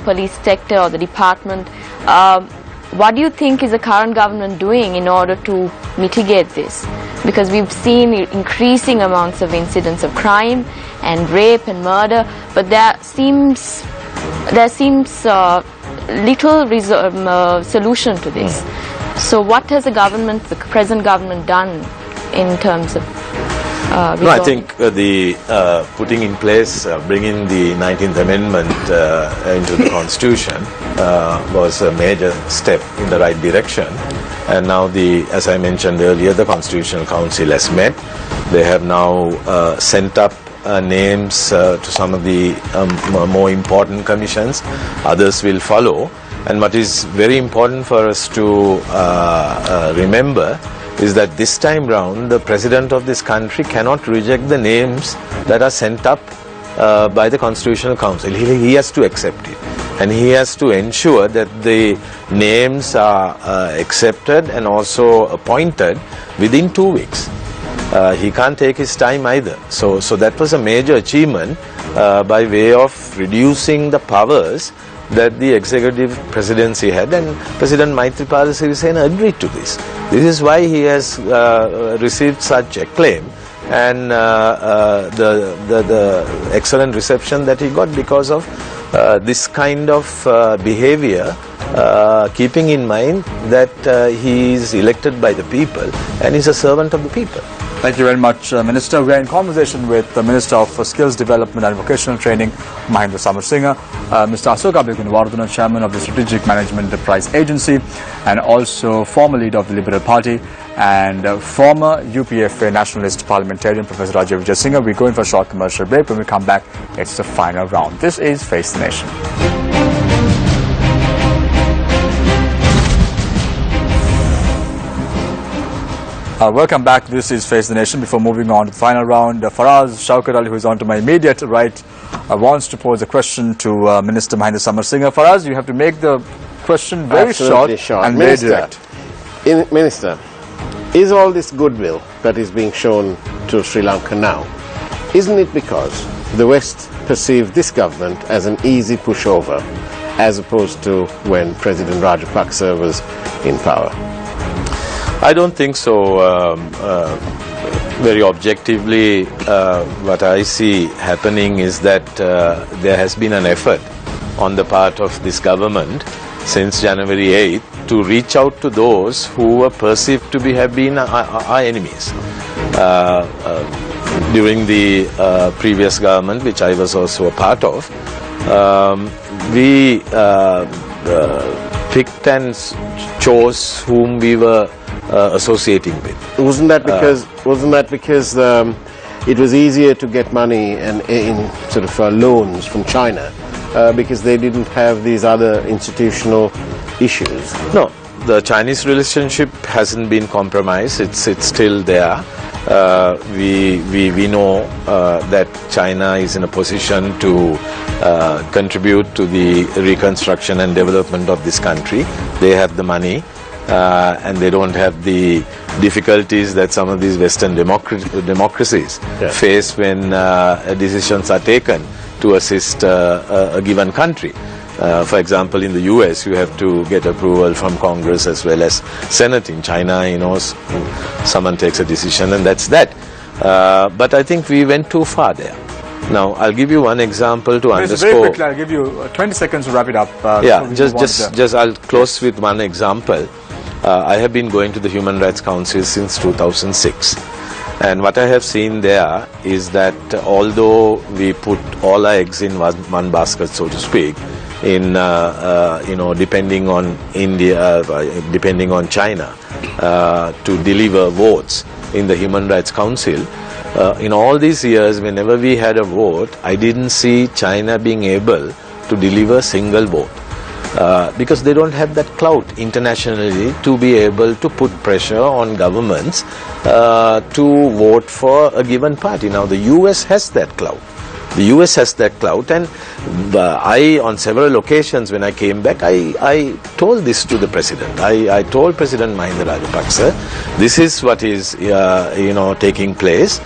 police sector or the department. What do you think is the current government doing in order to mitigate this? Because we've seen increasing amounts of incidents of crime and rape and murder, but there seems little solution to this. So what has the present government done in terms of No, I think the putting in place, bringing the 19th Amendment into the Constitution was a major step in the right direction. And now, as I mentioned earlier, the Constitutional Council has met. They have now sent up names to some of the more important commissions. Others will follow. And what is very important for us to remember is that this time round the President of this country cannot reject the names that are sent up by the Constitutional Council. He has to accept it, and he has to ensure that the names are accepted and also appointed within 2 weeks. He can't take his time either. So that was a major achievement by way of reducing the powers that the executive presidency had, and President Maithripala Sirisena agreed to this. This is why he has received such acclaim and the excellent reception that he got because of this kind of behavior, keeping in mind that he is elected by the people and is a servant of the people. Thank you very much, Minister. We are in conversation with the Minister of Skills Development and Vocational Training, Mahendra Samarasinghe, Mr. Asoka Begunawardena, Chairman of the Strategic Management Enterprise Agency, and also former leader of the Liberal Party and former UPFA Nationalist Parliamentarian, Professor Rajiv Vijayasinghe. We go in for a short commercial break. When we come back, it's the final round. This is Face the Nation. Welcome back. This is Face the Nation. Before moving on to the final round, Faraz Shaukat Ali, who is on to my immediate right, wants to pose a question to Minister Mahendra Samarasinghe. Faraz, you have to make the question very short and very direct. Minister, is all this goodwill that is being shown to Sri Lanka now, isn't it because the West perceived this government as an easy pushover as opposed to when President Rajapaksa was in power? I don't think so. Very objectively, what I see happening is that there has been an effort on the part of this government since January 8th to reach out to those who were perceived to have been our enemies. During the previous government, which I was also a part of, we picked and chose whom we were associating with. Wasn't that because it was easier to get money and in sort of loans from China because they didn't have these other institutional issues? No, the Chinese relationship hasn't been compromised. It's still there. We know that China is in a position to contribute to the reconstruction and development of this country. They have the money. And they don't have the difficulties that some of these Western democracies face when decisions are taken to assist a given country. For example, in the US, you have to get approval from Congress as well as Senate. In China, you know, someone takes a decision and that's that. But I think we went too far there. Now, I'll give you one example to underscore. Very quickly, I'll give you 20 seconds to wrap it up. Just I'll close with one example. I have been going to the Human Rights Council since 2006, and what I have seen there is that although we put all our eggs in one basket, so to speak, in depending on India, depending on China, to deliver votes in the Human Rights Council. In all these years, whenever we had a vote, I didn't see China being able to deliver a single vote. Because they don't have that clout internationally to be able to put pressure on governments to vote for a given party. Now, the US has that clout. The US has that clout, and I, on several occasions when I came back, I told this to the President. I told President Mahinda Rajapaksa, this is what is taking place.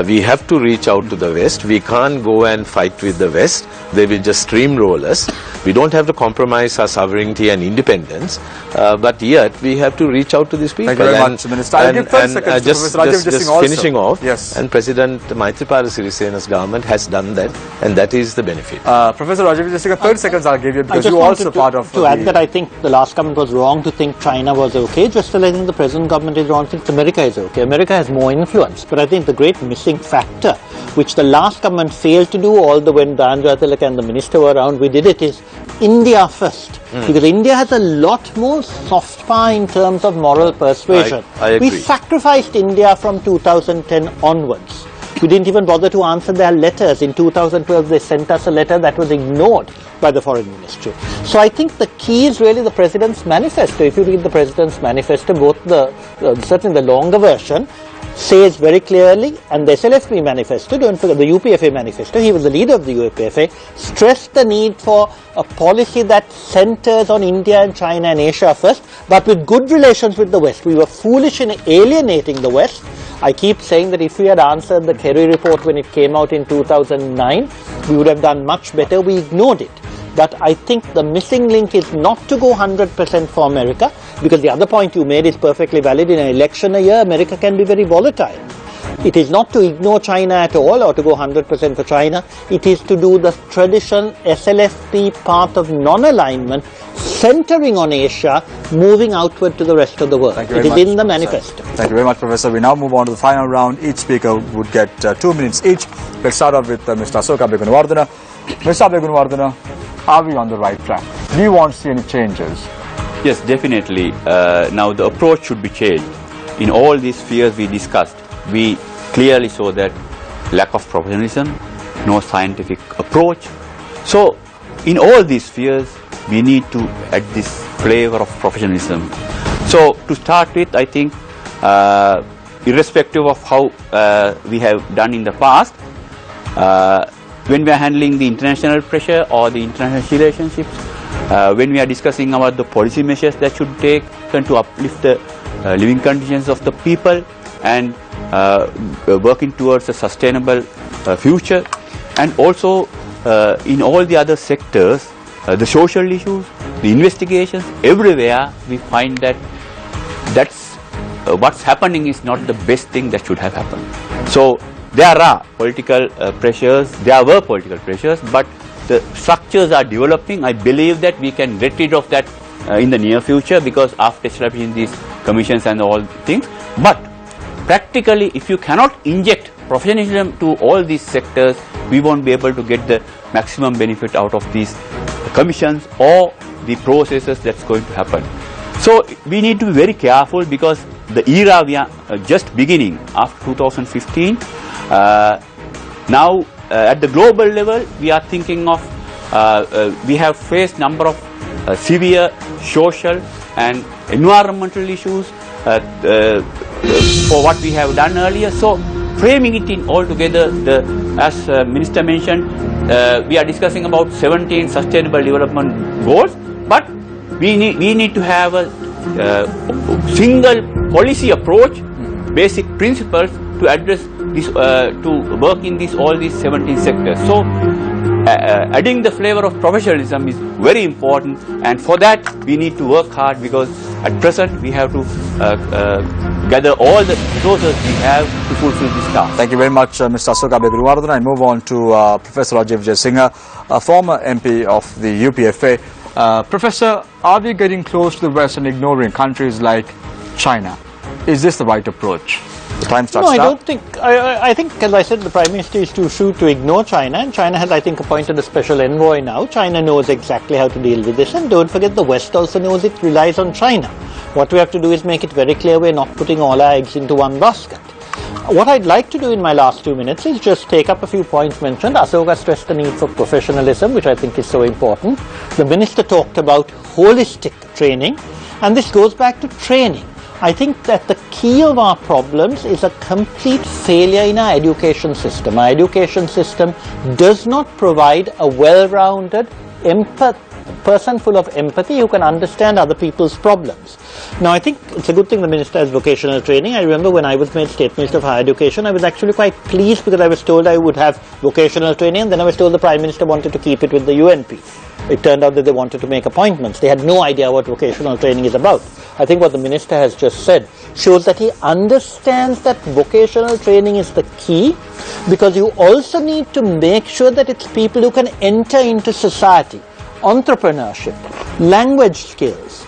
We have to reach out to the West. We can't go and fight with the West. They will just steamroll us. We don't have to compromise our sovereignty and independence, but yet we have to reach out to these people. Thank you very much, Minister. I'll give 30 seconds to Professor Rajiv Jasingh also. Finishing off, yes. and President Maithripala Sirisena's government has done that, and that is the benefit. Professor Rajiv Jasingh, 30 seconds I'll give you because I you also part of to add that I think the last government was wrong to think China was okay, just as I think the present government is wrong to think America is okay. America has more influence, but I think the great missing factor, which the last government failed to do, although when Dhanraj Tilak and the minister were around, we did it, is India first. Because India has a lot more soft power in terms of moral persuasion. I agree. We sacrificed India from 2010 onwards. We didn't even bother to answer their letters. In 2012, they sent us a letter that was ignored by the Foreign Ministry. So I think the key is really the President's manifesto. If you read the President's manifesto, both certainly the longer version, says very clearly, and the SLFP manifesto, don't forget the UPFA manifesto, he was the leader of the UPFA, stressed the need for a policy that centers on India and China and Asia first, but with good relations with the West. We were foolish in alienating the West. I keep saying that if we had answered the Kerry report when it came out in 2009, we would have done much better. We ignored it. But I think the missing link is not to go 100% for America, because the other point you made is perfectly valid. In an election a year, America can be very volatile. It is not to ignore China at all or to go 100% for China. It is to do the traditional SLFP path of non-alignment, centering on Asia, moving outward to the rest of the world. Thank you it very is much, in the Professor. manifesto. Thank you very much, Professor. We now move on to the final round. Each speaker would get 2 minutes each. Let's start off with Mr. Asoka Begunawardena. Mr. Begunawardena, are we on the right track? Do you want to see any changes? Yes, definitely. Now the approach should be changed. In all these spheres we discussed, we clearly saw that lack of professionalism, no scientific approach. So in all these spheres, we need to add this flavor of professionalism. So to start with, I think, irrespective of how we have done in the past, when we are handling the international pressure or the international relationships, when we are discussing about the policy measures that should take to uplift the living conditions of the people and working towards a sustainable future, and also in all the other sectors, the social issues, the investigations, everywhere we find that what's happening is not the best thing that should have happened. So there are political pressures, there were political pressures, but the structures are developing. I believe that we can get rid of that in the near future, because after establishing these commissions and all things. But practically, if you cannot inject professionalism to all these sectors, we won't be able to get the maximum benefit out of these commissions or the processes that's going to happen. So we need to be very careful, because the era we are just beginning after 2015. Now at the global level, we are thinking of we have faced number of severe social and environmental issues for what we have done earlier. So framing it in all together, as Minister mentioned, we are discussing about 17 sustainable development goals, but we need to have a single policy approach, basic principles to address this, to work in all these 17 sectors. So adding the flavor of professionalism is very important, and for that we need to work hard, because at present we have to gather all the resources we have to fulfill this task. Thank you very much, Mr. Asoka Begunawardena. I move on to Professor Rajiv Jasingh, a former MP of the UPFA. Professor, are we getting close to the West and ignoring countries like China? Is this the right approach? The time starts No, I now. don't think. I think, as I said, the Prime Minister is too shrewd to ignore China, and China has, I think, appointed a special envoy now. China knows exactly how to deal with this, and don't forget, the West also knows it relies on China. What we have to do is make it very clear we're not putting all our eggs into one basket. What I'd like to do in my last 2 minutes is just take up a few points mentioned. Asoka stressed the need for professionalism, which I think is so important. The Minister talked about holistic training, and this goes back to training. I think that the key of our problems is a complete failure in our education system. Our education system does not provide a well-rounded, person full of empathy who can understand other people's problems. Now, I think it's a good thing the Minister has vocational training. I remember when I was made State Minister of Higher Education, I was actually quite pleased because I was told I would have vocational training, and then I was told the Prime Minister wanted to keep it with the UNP. It turned out that they wanted to make appointments. They had no idea what vocational training is about. I think what the Minister has just said shows that he understands that vocational training is the key, because you also need to make sure that it's people who can enter into society. Entrepreneurship, language skills,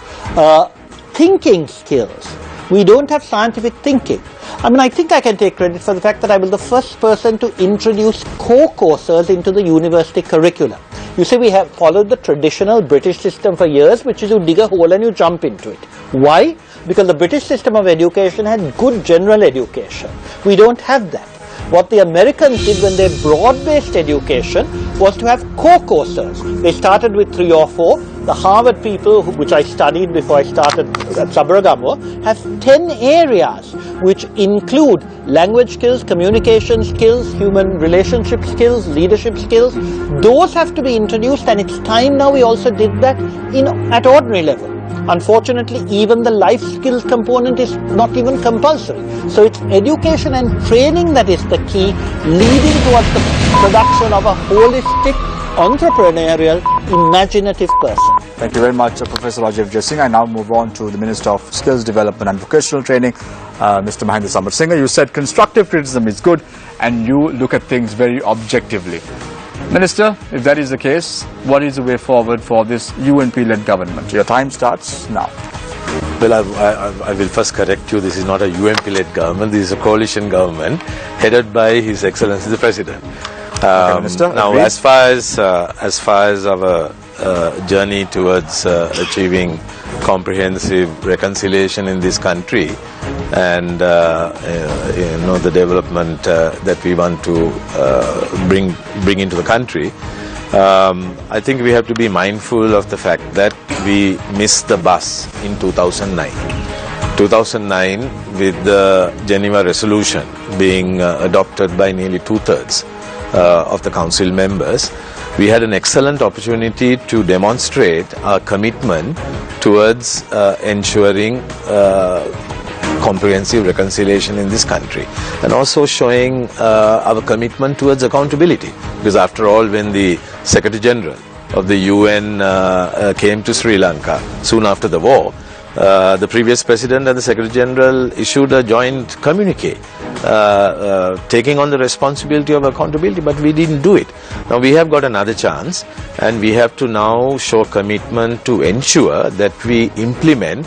thinking skills. We don't have scientific thinking. I mean, I think I can take credit for the fact that I was the first person to introduce core courses into the university curriculum. You see, we have followed the traditional British system for years, which is you dig a hole and you jump into it. Why? Because the British system of education had good general education. We don't have that. What the Americans did when they broad-based education was to have core courses. They started with 3 or 4. The Harvard people, which I studied before I started at Sabaragamo, have 10 areas which include language skills, communication skills, human relationship skills, leadership skills. Those have to be introduced, and it's time now we also did that at ordinary level. Unfortunately, even the life skills component is not even compulsory. So it's education and training that is the key, leading towards the production of a holistic, entrepreneurial, imaginative person. Thank you very much, Professor Rajiv Jaisingh. I now move on to the Minister of Skills Development and Vocational Training, Mr. Mahendra Samarasinghe. You said constructive criticism is good and you look at things very objectively. Minister, if that is the case, what is the way forward for this UNP-led government? Your time starts now. Well, I will first correct you. This is not a UNP-led government. This is a coalition government headed by His Excellency the President. Minister, now, as far as our journey towards achieving comprehensive reconciliation in this country, and the development that we want to bring into the country, I think we have to be mindful of the fact that we missed the bus in 2009. 2009, with the Geneva Resolution being adopted by nearly 2/3 of the Council members, we had an excellent opportunity to demonstrate our commitment towards ensuring comprehensive reconciliation in this country, and also showing our commitment towards accountability. Because after all, when the Secretary General of the UN came to Sri Lanka soon after the war, the previous President and the Secretary General issued a joint communique taking on the responsibility of accountability, but we didn't do it. Now we have got another chance, and we have to now show commitment to ensure that we implement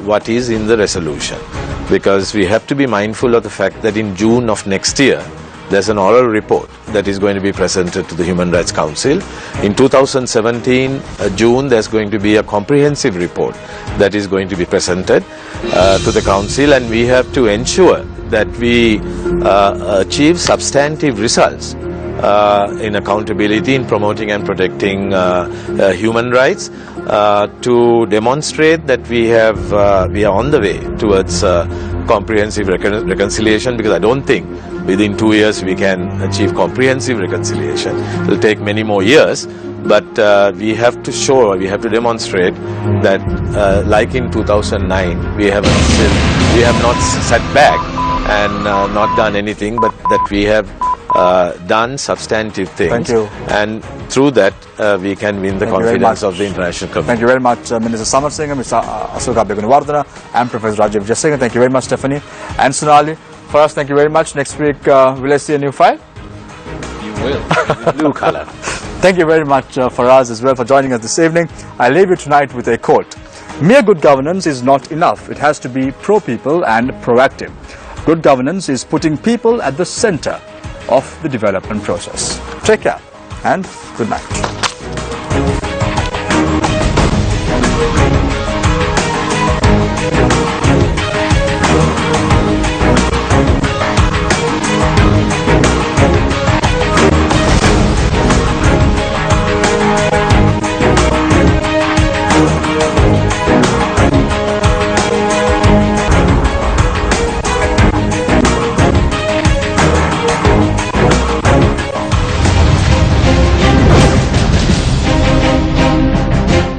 what is in the resolution, because we have to be mindful of the fact that in June of next year there's an oral report that is going to be presented to the Human Rights Council. In 2017 June, there's going to be a comprehensive report that is going to be presented to the Council, and we have to ensure that we achieve substantive results in accountability, in promoting and protecting human rights, to demonstrate that we are on the way towards comprehensive reconciliation, because I don't think within 2 years we can achieve comprehensive reconciliation. It will take many more years, but we have to show, we have to demonstrate that like in 2009, we have not sat back and not done anything, but that we have done substantive things. Thank you. And through that, we can win the confidence of the international community. Thank you very much, Minister Samarasinghe, Mr. Asoka Begunawardena, and Professor Rajiv Jaisinghe. Thank you very much, Stephanie and Sonali. For us, thank you very much. Next week, will I see a new file? You will. Blue color. Thank you very much, Faraz, as well, for joining us this evening. I leave you tonight with a quote. Mere good governance is not enough. It has to be pro-people and proactive. Good governance is putting people at the center of the development process. Take care and good night.